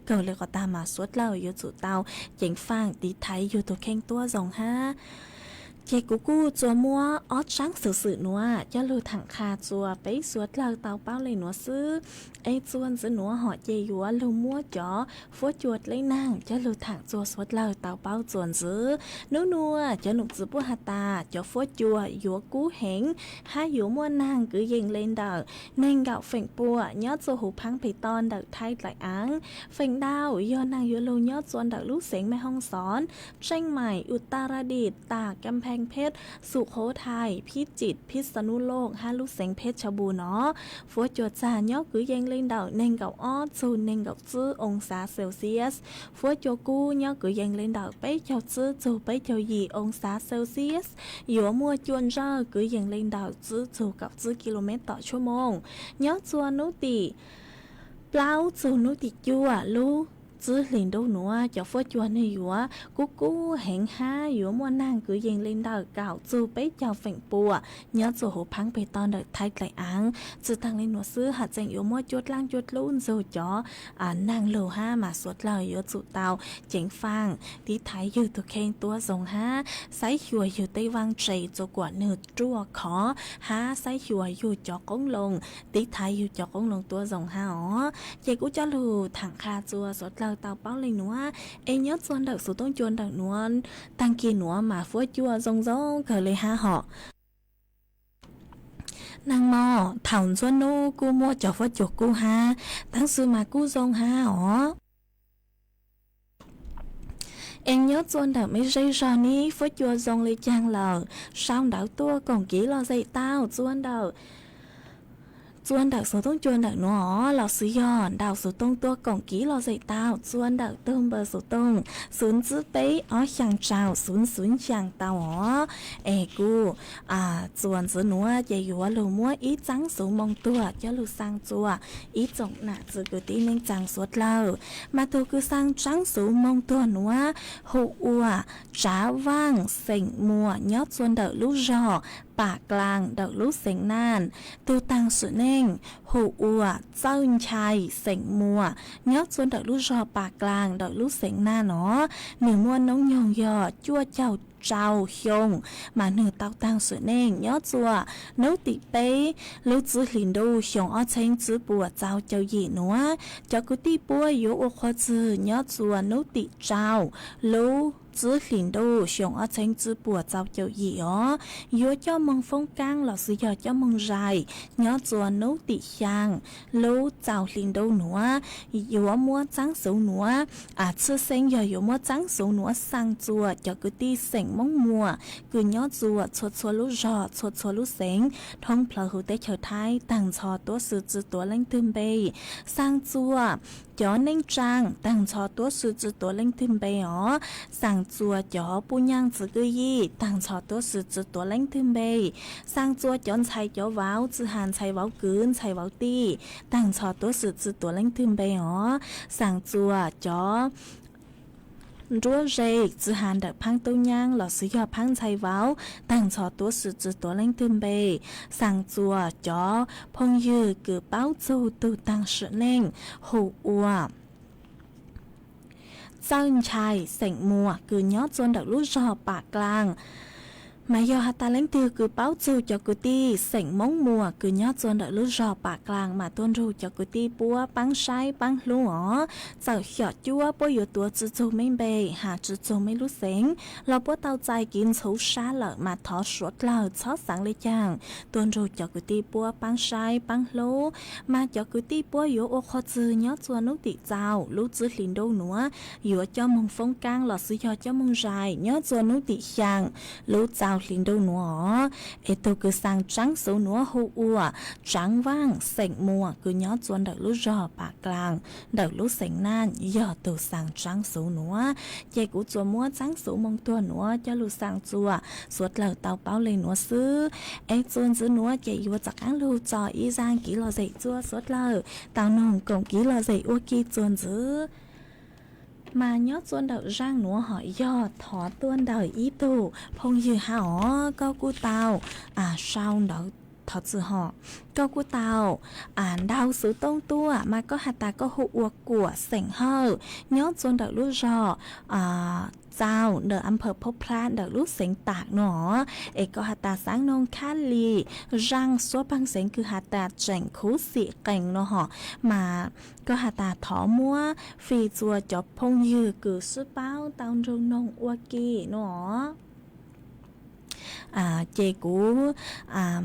cơ lên có ta mà suốt lâu yếu tụ tàu chỉnh phang tí thấy yếu tụ khen tua dòng ha chị cú chùa mua ót sáng sự nữa cho lưu thẳng kha chùa bấy suốt lâu tàu bao lên nữa xứ ấy chuan giữa nữa họ chị yếu lưu mua chó phố chuột lấy nàng cho lưu thẳng chùa suốt lâu tàu bao chuồn giữ nấu nua cho nục giữ bữa hạt ta cho phố chùa yếu cú hẹn hai yếu mua nàng cứ dừng lên đờ nên gạo phèn bùa nhớ cho hủ phăng bị ton đợt thay lại áng phèn đau do nàng yếu lưu nhớ chuan đợt lúc sáng mai hong xón tranh mày Uttaraditตากกำแพงเพชรสุโขทัยพิจิตรพิษณุโลกฮาลุเสงเพชรบูรณ์เนาะฟัวจวดจ่าย่อคือยังเล่นดาวเน่งกับอ้อซูเน่งกับจื้อองศาเซลเซียสฟัวจวกูย่อคือยังเล่นดาวไปเจ้าจื้อจูไปเจ้ายีองศาเซลเซียสอยู่มัวจวนเจ้าคือยังเล่นดาวจื้อจูกับจื้อกิโลเมตรต่อชั่วโมงย่อจวนนุติเปล่าจูนุติจัวลูchứ liền đâu nữa cho phốt chuan này yếu cú hẹn ha yếu mua nàng cứ dành lên đầu cạo chú bấy cho phèn bùa nhớ cho hồ phăng bê ton đợi thay lại án chứ thằng lên nó xứ hạt dành yếu mua chuột lang chuột luôn rồi cho nàng lầu ha mà suốt lời yếu tụ tàu chỉnh phang tí thái yếu tụ khen tua dòng ha sái chùa yếu tây vang chạy cho quả nửa chua khó ha sái chùa yếu cho cống lồng tí thái yếu cho cống lồng tua dòng ha ó chị cũng cho lù thẳng kha chùa suốt lời tàu báo lên nữa em nhớ chuan đợt số tông chuan đợt nữa tăng kia nữa mà phối chua rong rong cờ lấy ha họ nàng mò thằng chuan nô cô mua cho phối chuột cô ha tăng sư mà cô rong ha họ em nhớ chuan đợt mấy giây rồi ní phối chua rong lấy trang lờ sao đảo tua còn kỹ lo dây tao chuan đợt chuan đảo số tông chuan đảo nó là sử dụng đảo số tông tua cổng ký lo dạy tao chuan đảo tôm bờ số tông xuống chữ bấy ở hàng trào xuống hàng tàu ó cu chuan chữ nó dạy yếu lù mua ít trắng số mong tua cho lù sang chùa ít trọng nạ chữ cứ tí nên trắng suốt lâu mà tôi cứ sang trắng số mong tua nó hậu ua trả vang sỉnh mùa nhót chuan đảo lú giòปากกลางดอกลูกเสียงนานตูตังสุเน่งหูอัวเจ้าชัยเสียงมัวยอดส่วนดอกลูกรอปากกลางดอกลูกเสียงหน้าเนาะหนึ่งม้วนน้องยองยอจั่วเจ้าเจ้าชงมาหนึ่งเต้าตังสุเน่งยอดจั่วนู้ติเป้ลูกจื้อหลินดูชงอ้อเชงจื้อปัวเจ้าเจ้าหยีนัวเจ้ากุฏิปัวอยู่อควาจื้อยอดจั่วนู้ติเจ้าลูchứ liền đâu xong ở trên chứ bùa cháu cháu gì ó yếu cho mong phong cang là sự giờ cho mong dài nhớ chùa nấu tị sang lâu cháu liền đâu nữa yếu mua trắng số nữa chứ sen giờ yếu mua trắng số nữa sang chùa cho cứ đi sen mong mùa cứ nhớ chùa chua lúc giò chua lúc sen thông phở hữu tế chờ thái tàng choตัวsự chữตัวlên thơm bê sang chùa cho nên trang tàng choตัวsự chữตัวlên thơm bê ó sang chùa cho bu nhang chữ cứ gì tàng choตัวsự chữตัวlên thơm bê sang chùa chọn chạy cho vào chữ hàn chạy vào cứng chạy vào ti tàng choตัวsự chữตัวlên thơm bê ó sang chùa cho rúa rây chữ hàn đặc phăng tô nhang là sử dụng phăng chạy vào tàng choตัวsự chữตัวlên thơm bê sang chùa cho phong dư cứ báo châu từ tăng sự nên hủ uaเจ้าชายเสียงมัวคือย้อนจนดักลูกจอปากกลาง mà do hạt ta lãnh tiêu cứ báo chu cho cứ ti sảnh móng mùa cứ nhớ chôn đợi lúc rò bạc làng mà tuôn ru cho cứ ti búa băng sai băng lúa giờ nhỏ chúa bố yếu tua chữ chu mấy bề hà chữ chu mấy lúc sánh lo bố taoใจกินxấu xa lợ mà thọ suốt lợ chót sáng lấy chàng tuôn ru cho cứ ti búa băng sai băng lúa mà cho cứ ti búa yếu ô khó chữ nhớ chôn lúc tị giàu lúc chữ liền đâu nữa yếu cho mông phong cang lọ sử cho mông dài nhớ chôn lúc tị chàng lúc giàu liền đâu nữa ê tôi cứ sang trắng số nữa hô ua trắng vang sảnh mùa cứ nhớ chôn đợi lúc rò bạc làng đợi lúc sảnh nan giờ tôi sang trắng số nữa chạy của chùa mua trắng số mong tua nữa cho lúc sang chùa suốt lời tàu báo lên nữa xứ ê chôn giữ nữa chạy vô chặt ăn lưu cho ý giang kỹ lò dậy chua suốt lời tàu nồng cổng kỹ lò dậy ua kia chôn giữ mà nhớ tuôn đậu rang núa hỏi do thọ tuôn đời ý tù phong dư hảo có cu tàu sao đậu thật sự họ có cu tàu đau sự tông tua mà có hạt ta có hụ uộc của sảnh hơ nhớ tuôn đậu lúc rò sao đỡ âm phở phô plan đỡ lúc sánh tạc nó ê có hạt ta sáng nông khá lì răng số băng sánh cứ hạt ta chảnh khú xị cảnh nó họ mà có hạt ta thỏ mua phi chùa cho phong như cứ số báo tao rung nông ua kỳ nó chế cú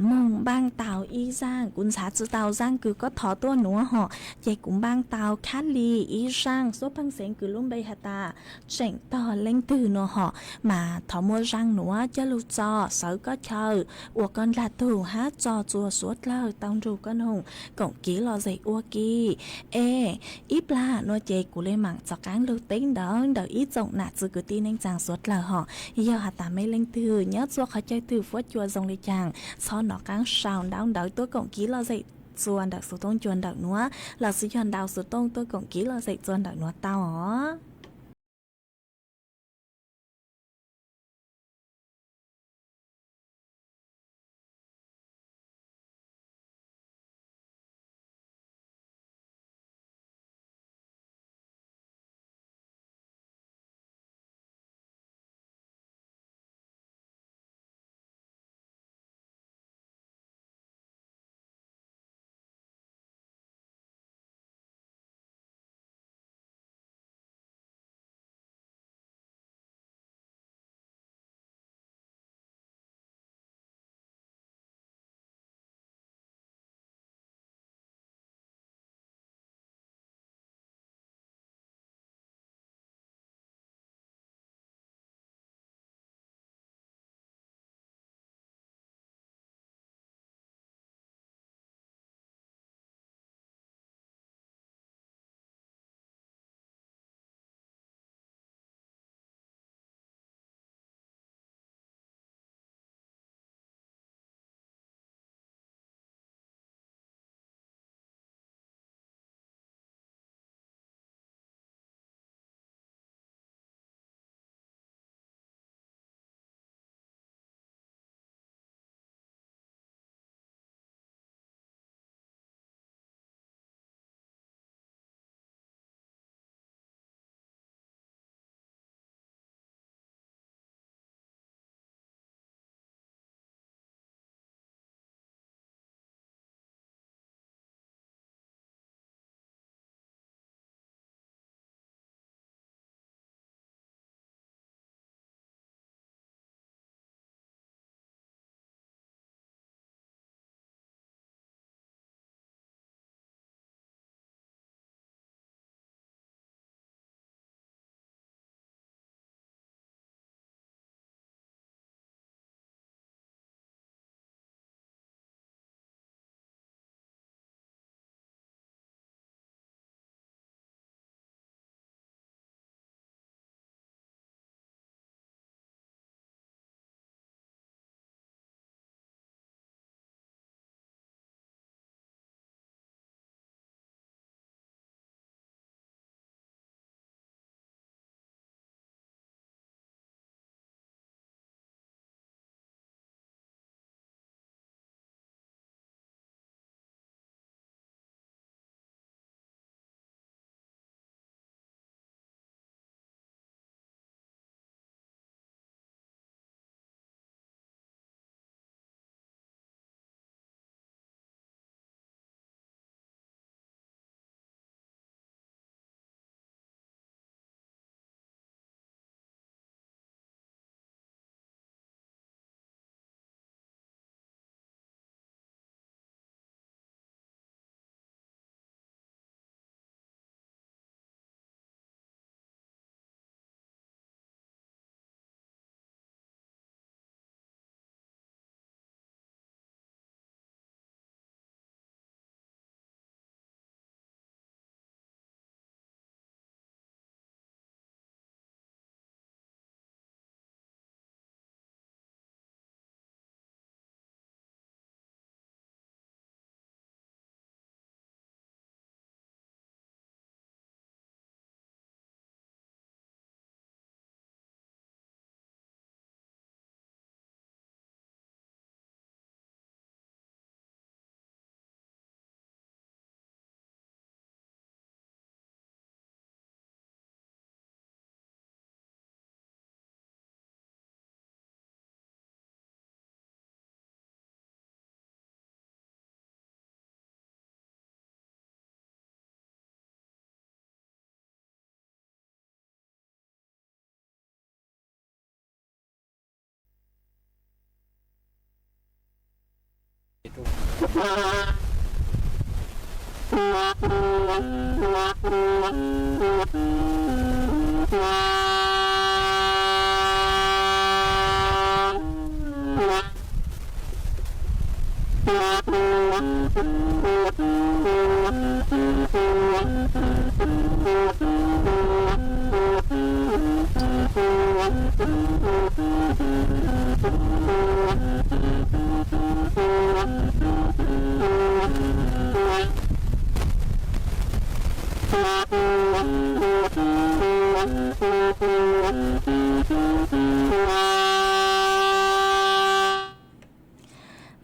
mong bang tàu y giang cũng xã chữ tàu giang cứ có thọ tua nữa họ chế cũng bang tàu khá lì y giang số băng sén cứ luôn bay hạt ta chỉnh to lên từ nữa họ mà thọ mua răng nữa cho lúc cho sở có chờ ua con là tù hát cho chùa suốt lơ tao ru con hùng cổng ký lo dậy ua kỳ ê ít là nó chế cú lên mạng cho cán lưu tính đó đợi ít rộng nạt sự cứ tin anh chàng suốt lơ họ giờ hạt ta mấy lên từ nhớ chùa khó chơi từ phốt chùa dòng lấy chàng sau nó cán sào đau đợi tôi cổng ký lo dậy chuan đặc số tông chuan đặc nữa là sự chuan đào số tông tôi cổng ký lo dậy chuan đặc nữa tao hả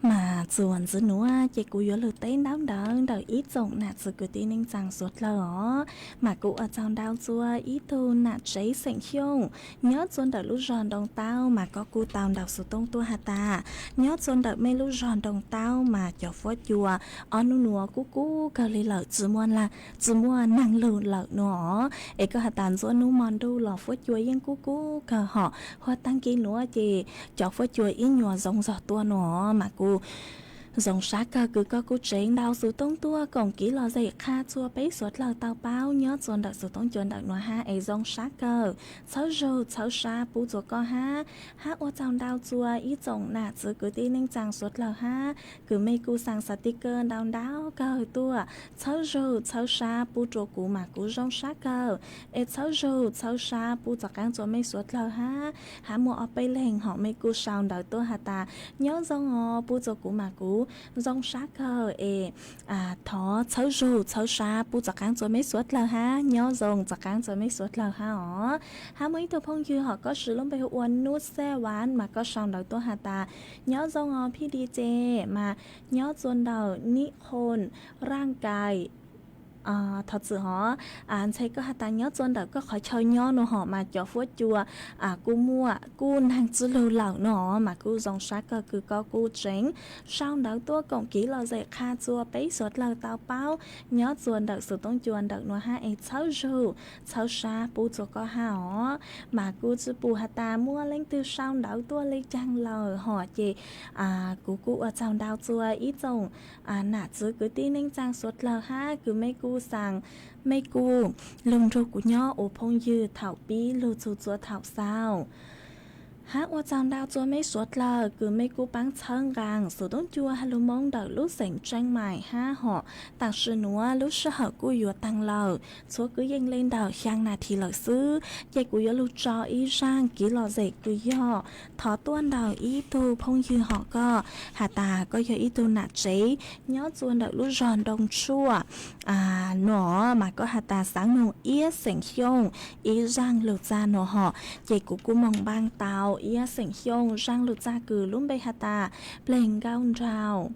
mà chuẩn giữ nữa chị cụ yếu lực tế đau đớn đời ít rộng nạt sự cứ tin nên rằng suốt lỡ mà cụ ở trong đau chua ít thu nạt giấy sảnh khiông nhớ xuân đời lúc giòn đồng tao mà có cụ tao đào sự tông tua hà ta nhớ xuân đời mê lúc giòn đồng tao mà cho phốt chùa ở nu nùa cú cơ lý lợ chỉ mua năng lượng lợ nữa ấy có hà tàn xuân nu mòn đu lò phốt chùa yên cú cơ họ hoa tăng ký nữa chị cho phốt chùa ít nhùa giống giọt tua nữa mà cụ dòng sát cơ cứ có cú chén đau sự tông tua còn kỹ lò dậy kha chua bấy suốt lờ tao bao nhớ chọn đặc sự tông chọn đặc nó ha ấy dòng sát cơ cháu sa bù chua co ha ô chọn đau chua ít dòng nạt sự cứ tin nên chàng suốt lờ ha cứ mấy cú sang sticker đau cơ tua cháu sa bù chua cú mà cú dòng sát cơ ấy cháu sa bù chọn cán chua mấy suốt lờ ha mua ở bay lên họ mấy cú sao đau tua hà ta nhớ dòng bù chua cú mà cú dòng sát cơ thọ cháu sa bù chọn cán chua mấy suốt lờ ha nhớ dòng chọn cán chua mấy suốt lờ ha mấy tụi phong dư họ có sự lông bề uốn nút xe quán mà có sao đau tua hà ta nhớ dòngพี่ดีเจmà nhớ dồn đầuนิคนร่างกายthật sự họ thấy có hạt nhớ chôn đợt có khỏi chơi nhớ nó họ mà cho phốt chùa cô mua cô hàng chữ lưu lẩu nó mà cô dòng sát cơ cứ có cô tránh sau đó tôi còn kỹ là dạy kha chùa bấy suốt lầu tao bao nhớ chôn đợt sự tông chùa đợt nó ha ấy cháu sa bù cho có họ mà cô chữ bù hạt mua lên từ sau đó tôi lấy trang lầu họ chị cô ở trong đào chùa ít dòng nã chữ cứ tin nên trang suốt lầu ha cứ mấy cô sang mấy cô lồng rô của nhỏ ô phong dư thảo bí lưu chú chúa thảo sao hát qua trong đào chúa mấy suốt lờ cứ mấy cô bán chân gàng số đông chua hay lưu mong đợi lúc sảnh tranh mải ha họ tặng sự núa lúc sơ hở cô yếu tăng lờ số cứ dâng lên đào khang nà thì lờ sư dạy cô yếu lưu cho ý sang ký lò dạy cô yếu thó tuôn đào ý tu phong dư họ có hà tà có yếu ý tu nà chế nhớ chuôn đợi lúc giòn đông chua nó mà có hà tà sáng nụ ý sảnh khiông ý rang lưu ra nó họ dạy cô mong bang tàu ia sảnh khiông rang lụt ra cử lúm bê hà tà pleng gaun rào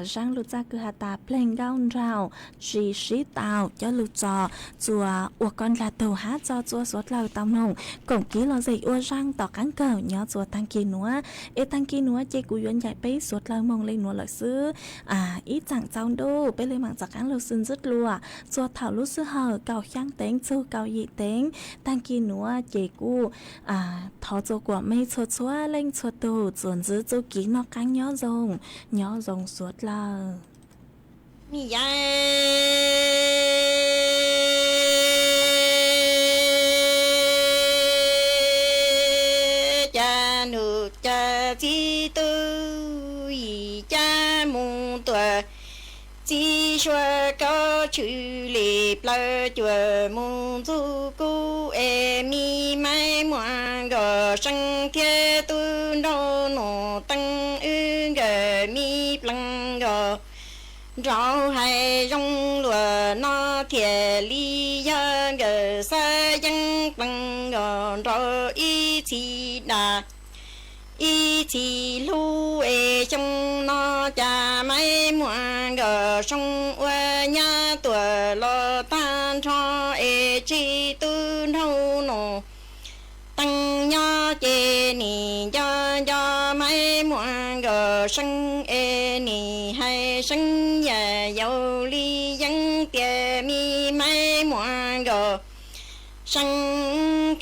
rang lụt ra cử hà tà pleng gaun rào chỉ sĩ tàu cho lụt trò chùa ua con là tàu hát cho chùa suốt lầu tàu nồng cổng ký lo dậy ua rang tỏ cán cờ nhớ chùa tăng kỳ núa tăng kỳ núa chê cú yến dạy bấy suốt lầu mong lên núa lợi sư ít chẳng cháu đô bê lên mạng giặc án lầu xin rất lùa chùa thảo lúc sư hờ cầu kháng tính chu cầu dị tính tăng kỳ núa chê cú thọ chùa của mây chùa chúa lên chùa tù chuẩn giữ chu ký nó cán nhớ rồng suốt lầu mi ya cha nu cha chi tu yi cha mu tua chi xua có chữ liệp lơ chùa mu du cu e mi mai moa gò sang thiên tu nô nô tăng ư gờ mi plăng gò rau hay rong lúa nó thiệt li ya gờ sa yang plăng gò rau y chi đà y chi lu e trong nó cha mai mua gờ sông qua nhà tuổi lo tan cho e chi tu nâu nô tăng nhớ chê nì cho mai mua gờ sân e nì hay sân nhà giàu ly dân tiền mi mai mua gờ sân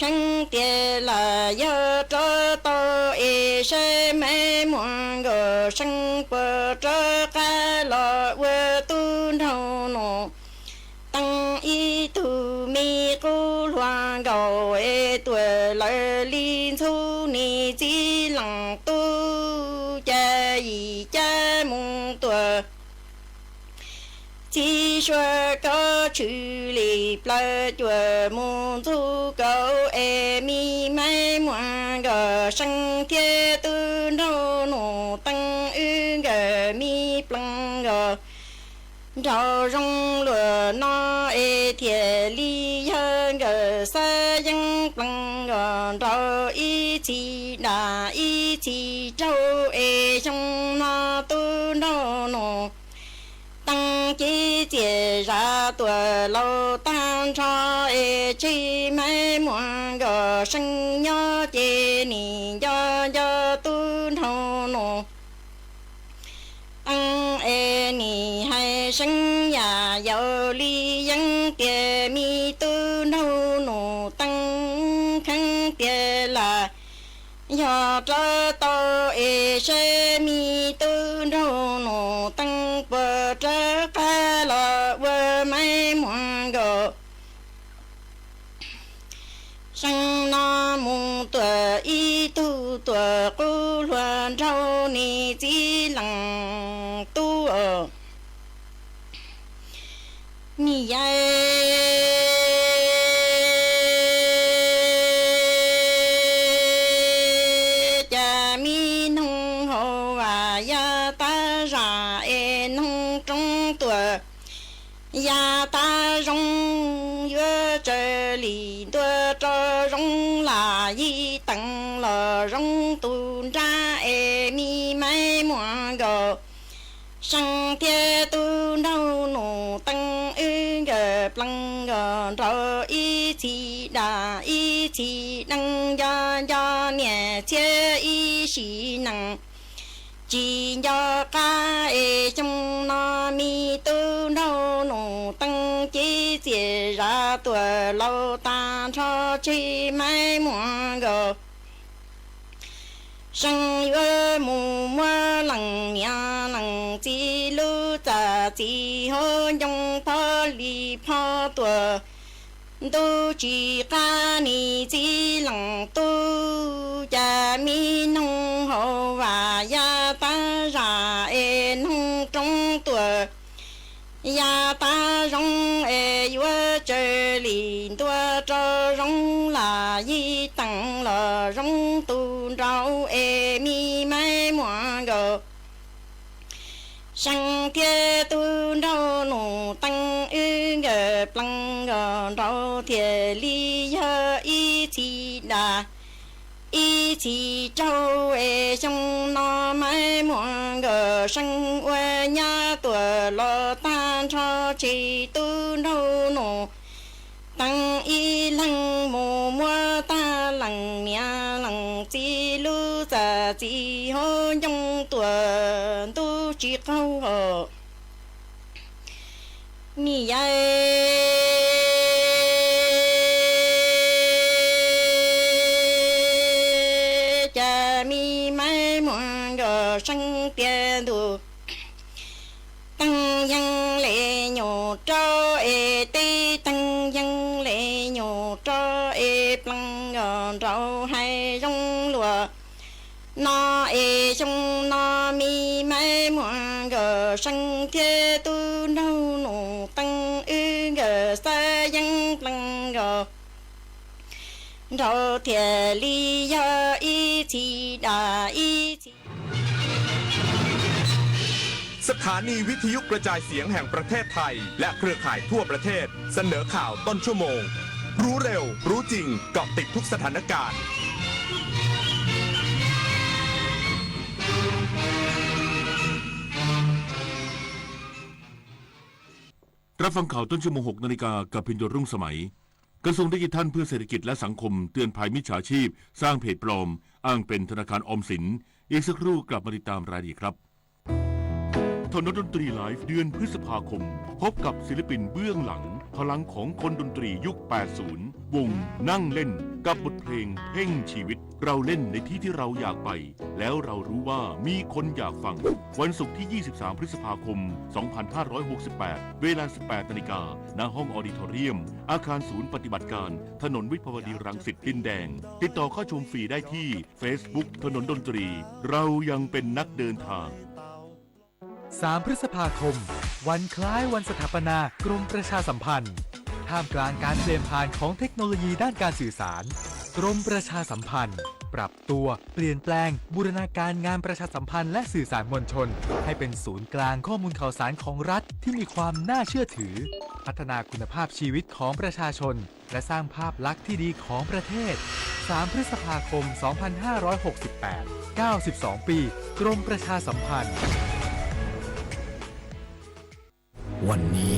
tiền là do cho to e sẽ mai mua gờ 生不这个了我都头弄。当一头米古乱搞诶，对了林处你只能都加一加梦多。chỉ cho có chữ lý bờ chùa môn thu cầu e mi mai ngoan gờ sang thiên tư nô nô tăng ư gờ mi plăng gờ rau rong lửa nó e thiệt lý hơn gờ sa dân plăng gờ rau y chỉ đà y chỉ trâu e trong nó tư nô nô tăng chi chia ra tuổi lâu tan cho e chi mấy muôn gờ sinh nhớ chi ni do tu thâu nô tăng e ni hay sinh nhà giàu ly dân tiền mi tu thâu nô tăng khăn tiền là do cho tôi e sẽ mi tu thâu nô tăng bờ trái cá lò vơ mấy món gạo sang nó mùng tuổi y tu tuổi cô loạn rau ni chỉ lằng tu ở mi cha mi nông hồ và ya ta ra e nông trong tuổi ya ta rong yue trời lì đua cho rong là y tăng là rong tu ra e mi mai mua gạo sang thiên tu đâu nổ tăng ư gờ plăng gờ rồi y chỉ đà y chỉ năng do nhẹ chế y chỉ năng chỉ do ca e trong nó mi tu đâu nổ tăng chỉ chỉ ra tuổi lâu ta cho chi mai mua gạo sang yue mù mua lằng nhà lằng chi lu ta chi hô nhung phơ li phơ tuổi tu chỉ ca ni chi lằng tu cha mi nông hồ và ya ta ra e nông trong tuổi ya ta rong e yue chơi li tua cho rong là y tăng là rong tu rau e mi mai mua gạo sang thiên tu rau nụ tăng ư gờ plăng gờ rau thiệt li hơ y chỉ đà y chỉ trâu e trong nó mai mua gờ sang quê nhà tuổi lo tan cho chỉ tu rau nụ tăng y lăng mù mua ta lăng nhà lăng chi lu giả chi hô nhung tuổi tu chỉ câu hờ mi cha mi mai mua gờ sang tiền đủ tăng dân lệ nhổ cho e tê tăng dân lệ nhổ cho e plăng gòn rau hay rong lùa nó e trong nó mi mai mua gờ sang thế tu đâu nổ tăng ư gờ sa dân plăng gờ rau thiệt li ya y chỉ đà y chỉ สถานีวิทยุกระจายเสียงแห่งประเทศไทยและเครือข่ายทั่วประเทศเสนอข่าวต้นชั่วโมงรู้เร็วรู้จริงเกาะติดทุกสถานการณ์รับฟังข่าวต้นชั่วโมง 6 นาฬิกากับพินโยรุ่งสมัยกระทรวงดิจิทัลเพื่อเศรษฐกิจและสังคมเตือนภัยมิจฉาชีพสร้างเพจปลอมอ้างเป็นธนาคารออมสินอีกสักครู่กลับมาติดตามรายละเอียดครับทนดนตรีไลฟ์เดือนพฤษภาคมพบกับศิลปินเบื้องหลัง พลังของคนดนตรียุค 80 วงนั่งเล่นกับบทเพลงเพ่งชีวิตเราเล่นในที่ที่เราอยากไปแล้วเรารู้ว่ามีคนอยากฟังวันศุกร์ที่ 23 พฤษภาคม 2568 เวลา 18 นาฬิกาณห้องออดิทอเรียมอาคารศูนย์ปฏิบัติการถนนวิภาวดีรังสิตดินแดงติดต่อเข้าชมฟรีได้ที่ Facebook ถนนดนตรีเรายังเป็นนักเดินทาง3 พฤษภาคมวันคล้ายวันสถาปนากรมประชาสัมพันธ์ท่ามกลางการเปลี่ยนผ่านของเทคโนโลยีด้านการสื่อสารกรมประชาสัมพันธ์ปรับตัวเปลี่ยนแปลงบูรณาการงานประชาสัมพันธ์และสื่อสารมวลชนให้เป็นศูนย์กลางข้อมูลข่าวสารของรัฐที่มีความน่าเชื่อถือพัฒนาคุณภาพชีวิตของประชาชนและสร้างภาพลักษณ์ที่ดีของประเทศ3 พฤษภาคม 2568 92 ปีกรมประชาสัมพันธ์วันนี้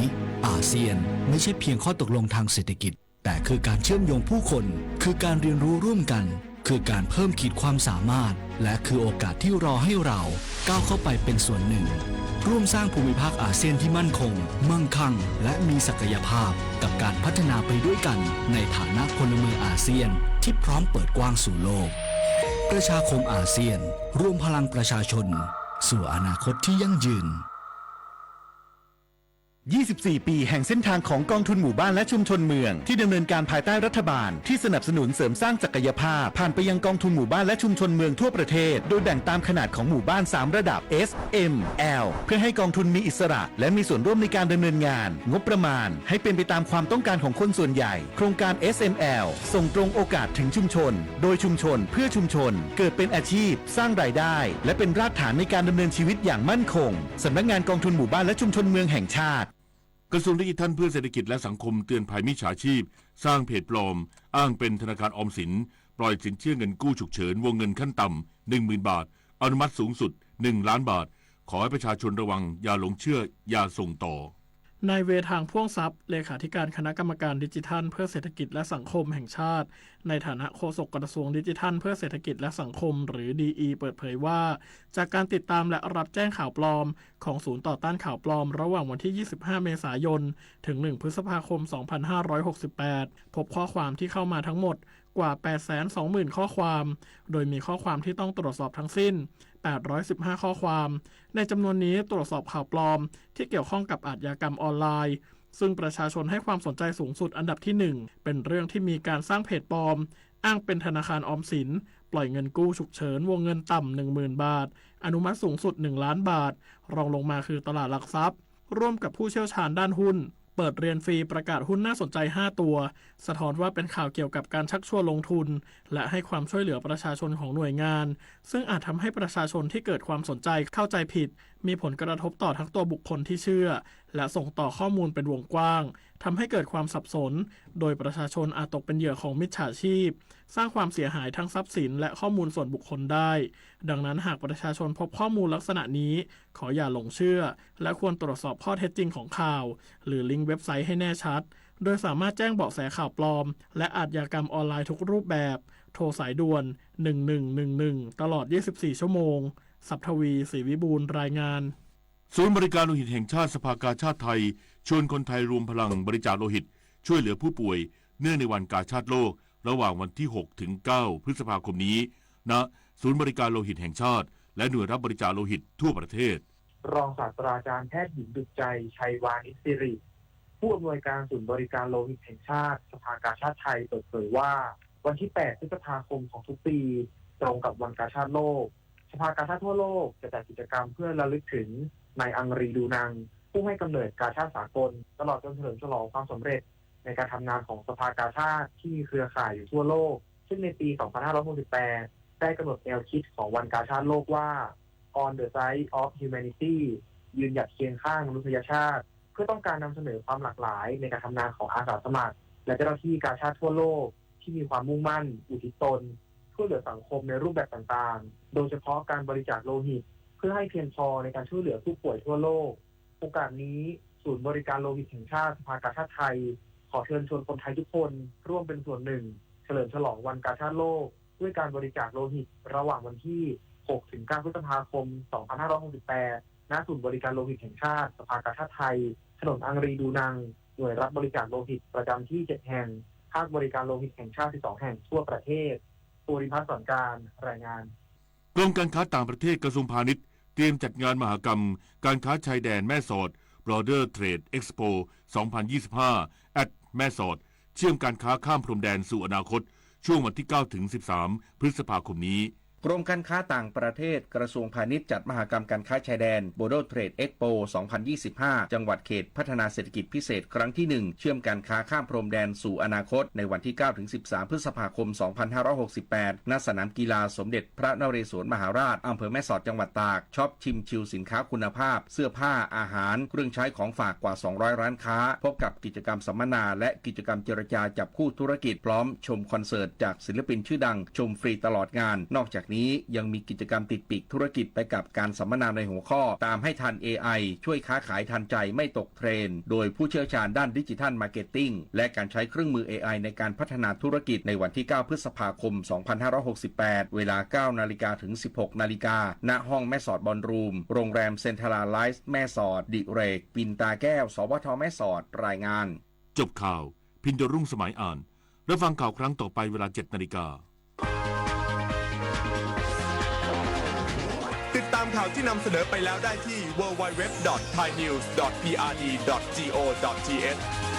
อาเซียนไม่ใช่เพียงข้อตกลงทางเศรษฐกิจแต่คือการเชื่อมโยงผู้คนคือการเรียนรู้ร่วมกันคือการเพิ่มขีดความสามารถและคือโอกาสที่รอให้เราก้าวเข้าไปเป็นส่วนหนึ่งร่วมสร้างภูมิภาคอาเซียนที่มั่นคงมั่งคั่งและมีศักยภาพกับการพัฒนาไปด้วยกันในฐานะพลเมืองอาเซียนที่พร้อมเปิดกว้างสู่โลกประชาคมอาเซียนร่วมพลังประชาชนสู่อนาคตที่ยั่งยืน24 ปีแห่งเส้นทางของกองทุนหมู่บ้านและชุมชนเมืองที่ดำเนินการภายใต้รัฐบาลที่สนับสนุนเสริมสร้างศักยภาพผ่านไปยังกองทุนหมู่บ้านและชุมชนเมืองทั่วประเทศโดยแบ่งตามขนาดของหมู่บ้าน3ระดับ S M L เพื่อให้กองทุนมีอิสระและมีส่วนร่วมในการดำเนินงานงบประมาณให้เป็นไปตามความต้องการของคนส่วนใหญ่โครงการ SML ส่งตรงโอกาสถึงชุมชนโดยชุมชนเพื่อชุมชนเกิดเป็นอาชีพสร้างรายได้และเป็นรากฐานในการดำเนินชีวิตอย่างมั่นคงสำนักงานกองทุนหมู่บ้านและชุมชนเมืองแห่งชาติกระทรวงดิจิทัลเพื่อเศรษฐกิจและสังคมเตือนภัยมิจฉาชีพสร้างเพจปลอมอ้างเป็นธนาคารออมสินปล่อยสินเชื่อเงินกู้ฉุกเฉินวงเงินขั้นต่ำ 10,000 บาทอนุมัติสูงสุด1 ล้านบาทขอให้ประชาชนระวังอย่าหลงเชื่ออย่าส่งต่อนายเวทางพ่วงทรัพย์เลขาธิการคณะกรรมการดิจิทัลเพื่อเศรษฐกิจและสังคมแห่งชาติในฐานะโฆษกกระทรวงดิจิทัลเพื่อเศรษฐกิจและสังคมหรือ DE เปิดเผยว่าจากการติดตามและรับแจ้งข่าวปลอมของศูนย์ต่อต้านข่าวปลอมระหว่างวันที่ 25 เมษายนถึง 1 พฤษภาคม 2568 พบข้อความที่เข้ามาทั้งหมดกว่า 820,000 ข้อความโดยมีข้อความที่ต้องตรวจสอบทั้งสิ้น815 ข้อความในจำนวนนี้ตรวจสอบข่าวปลอมที่เกี่ยวข้องกับอาชญากรรมออนไลน์ซึ่งประชาชนให้ความสนใจสูงสุดอันดับที่ 1เป็นเรื่องที่มีการสร้างเพจปลอมอ้างเป็นธนาคารออมสินปล่อยเงินกู้ฉุกเฉินวงเงินต่ำ 10,000 บาทอนุมัติสูงสุด1 ล้านบาทรองลงมาคือตลาดหลักทรัพย์ร่วมกับผู้เชี่ยวชาญด้านหุ้นเปิดเรียนฟรีประกาศหุ้นน่าสนใจ5ตัวสะท้อนว่าเป็นข่าวเกี่ยวกับการชักชวนลงทุนและให้ความช่วยเหลือประชาชนของหน่วยงานซึ่งอาจทำให้ประชาชนที่เกิดความสนใจเข้าใจผิดมีผลกระทบต่อทั้งตัวบุคคลที่เชื่อและส่งต่อข้อมูลเป็นวงกว้างทำให้เกิดความสับสนโดยประชาชนอาจตกเป็นเหยื่อของมิจฉาชีพสร้างความเสียหายทั้งทรัพย์สินและข้อมูลส่วนบุคคลได้ดังนั้นหากประชาชนพบข้อมูลลักษณะนี้ขออย่าหลงเชื่อและควรตรวจสอบข้อเท็จจริงของข่าวหรือลิงก์เว็บไซต์ให้แน่ชัดโดยสามารถแจ้งเบาะแสข่าวปลอมและอาชญากรรมออนไลน์ทุกรูปแบบโทรสายด่วน1111ตลอด24ชั่วโมงศัพทวีศรีวิบูลย์รายงานศูนย์บริการโลหิตแห่งชาติสภากาชาดไทยชวนคนไทยรวมพลังบริจาคโลหิตช่วยเหลือผู้ป่วยเนื่องในวันกาชาดโลกระหว่างวันที่6ถึง9พฤษภาคมนี้ณศูนย์บริการโลหิตแห่งชาติและหน่วยรับบริจาคโลหิตทั่วประเทศรองศาสตราจารย์แพทย์หญิงดุจใจชัยวานิชสิริผู้อำนวยการศูนย์บริการโลหิตแห่งชาติสภากาชาดไทยเปิดเผยว่าวันที่8พฤษภาคมของทุกปีตรงกับวันกาชาดโลกสภากาชาดทั่วโลกจะจัดกิจกรรมเพื่อระลึกถึงนายอังรีดูนังผู้ให้กำเนิดกาชาดสากลตลอดจนเฉลิมฉลองความสำเร็จในการทำงานของสภากาชาดที่มีเครือข่ายอยู่ทั่วโลกซึ่งในปี 2568 ได้กำหนดแนวคิดของวันกาชาดโลกว่า On the Side of Humanity ยืนหยัดเคียงข้างมนุษยชาติเพื่อต้องการนำเสนอความหลากหลายในการทำงานของอาสาสมัครและเจ้าหน้าที่กาชาดทั่วโลกที่มีความมุ่งมั่นอุทิศตนช่วยเหลือสังคมในรูปแบบต่างๆโดยเฉพาะการบริจาคโลหิตเพื่อให้เพียงพอในการช่วยเหลือผู้ป่วยทั่วโลกโอกาสนี้ศูนย์บริการโลหิตแห่งชาติสภากาชาดไทยขอเชิญชวนคนไทยทุกคนร่วมเป็นส่วนหนึ่งเฉลิมฉลองวันกาชาดโลกด้วยการบริจาคโลหิตระหว่างวันที่6ถึง9พฤษภาคม 2568 ณ ศูนย์บริการโลหิตแห่งชาติสภากาชาดไทยถนนอังรีดูนัง หน่วยรับบริจาคโลหิตประจำที่ 7 แห่งภาคบริการโลหิตแห่งชาติ 12 แห่งทั่วประเทศภูริพัฒน์ สอนการรายงานกรมการค้าต่างประเทศกระทรวงพาณิชย์เตรียมจัดงานมหกรรมการค้าชายแดนแม่สอด Border Trade Expo 2025 at แม่สอดเชื่อมการค้าข้ามพรมแดนสู่อนาคตช่วงวันที่ 9 ถึง 13 พฤษภาคมนี้กรมการค้าต่างประเทศกระทรวงพาณิชย์จัดมหกรรมการค้าชายแดน Border Trade Expo 2025 จังหวัดเขตพัฒนาเศรษฐกิจพิเศษครั้งที่ 1 เชื่อมการค้าข้ามพรมแดนสู่อนาคตในวันที่ 9 ถึง 13 พฤษภาคม 2568 ณ สนามกีฬาสมเด็จพระนเรศวรมหาราชอำเภอแม่สอดจังหวัดตากช็อปชิมชิลสินค้าคุณภาพเสื้อผ้าอาหารเครื่องใช้ของฝากกว่า 200 ร้านค้าพบกับกิจกรรมสัมมนาและกิจกรรมเจรจาจับคู่ธุรกิจพร้อมชมคอนเสิร์ตจากศิลปินชื่อดังชมฟรีตลอดงานนอกจากนี้ยังมีกิจกรรมติดปีกธุรกิจไปกับการสัมมนาในหัวข้อตามให้ทัน AI ช่วยค้าขายทันใจไม่ตกเทรนด์โดยผู้เชี่ยวชาญด้านดิจิทัลมาร์เก็ตติ้งและการใช้เครื่องมือ AI ในการพัฒนาธุรกิจในวันที่ 9 พฤษภาคม 2568 เวลา 9 นาฬิกาถึง 16 นาฬิกาณห้องแม่สอดบอลรูมโรงแรมเซ็นทรัลไลฟ์แม่สอดดิเรกปินตาแก้วสวทแม่สอดรายงานจบข่าวพินโดรุ่งสมัยอ่านรับฟังข่าวครั้งต่อไปเวลา 7 นาฬิกาติดตามข่าวที่นำเสนอไปแล้วได้ที่ www.thainews.prd.go.th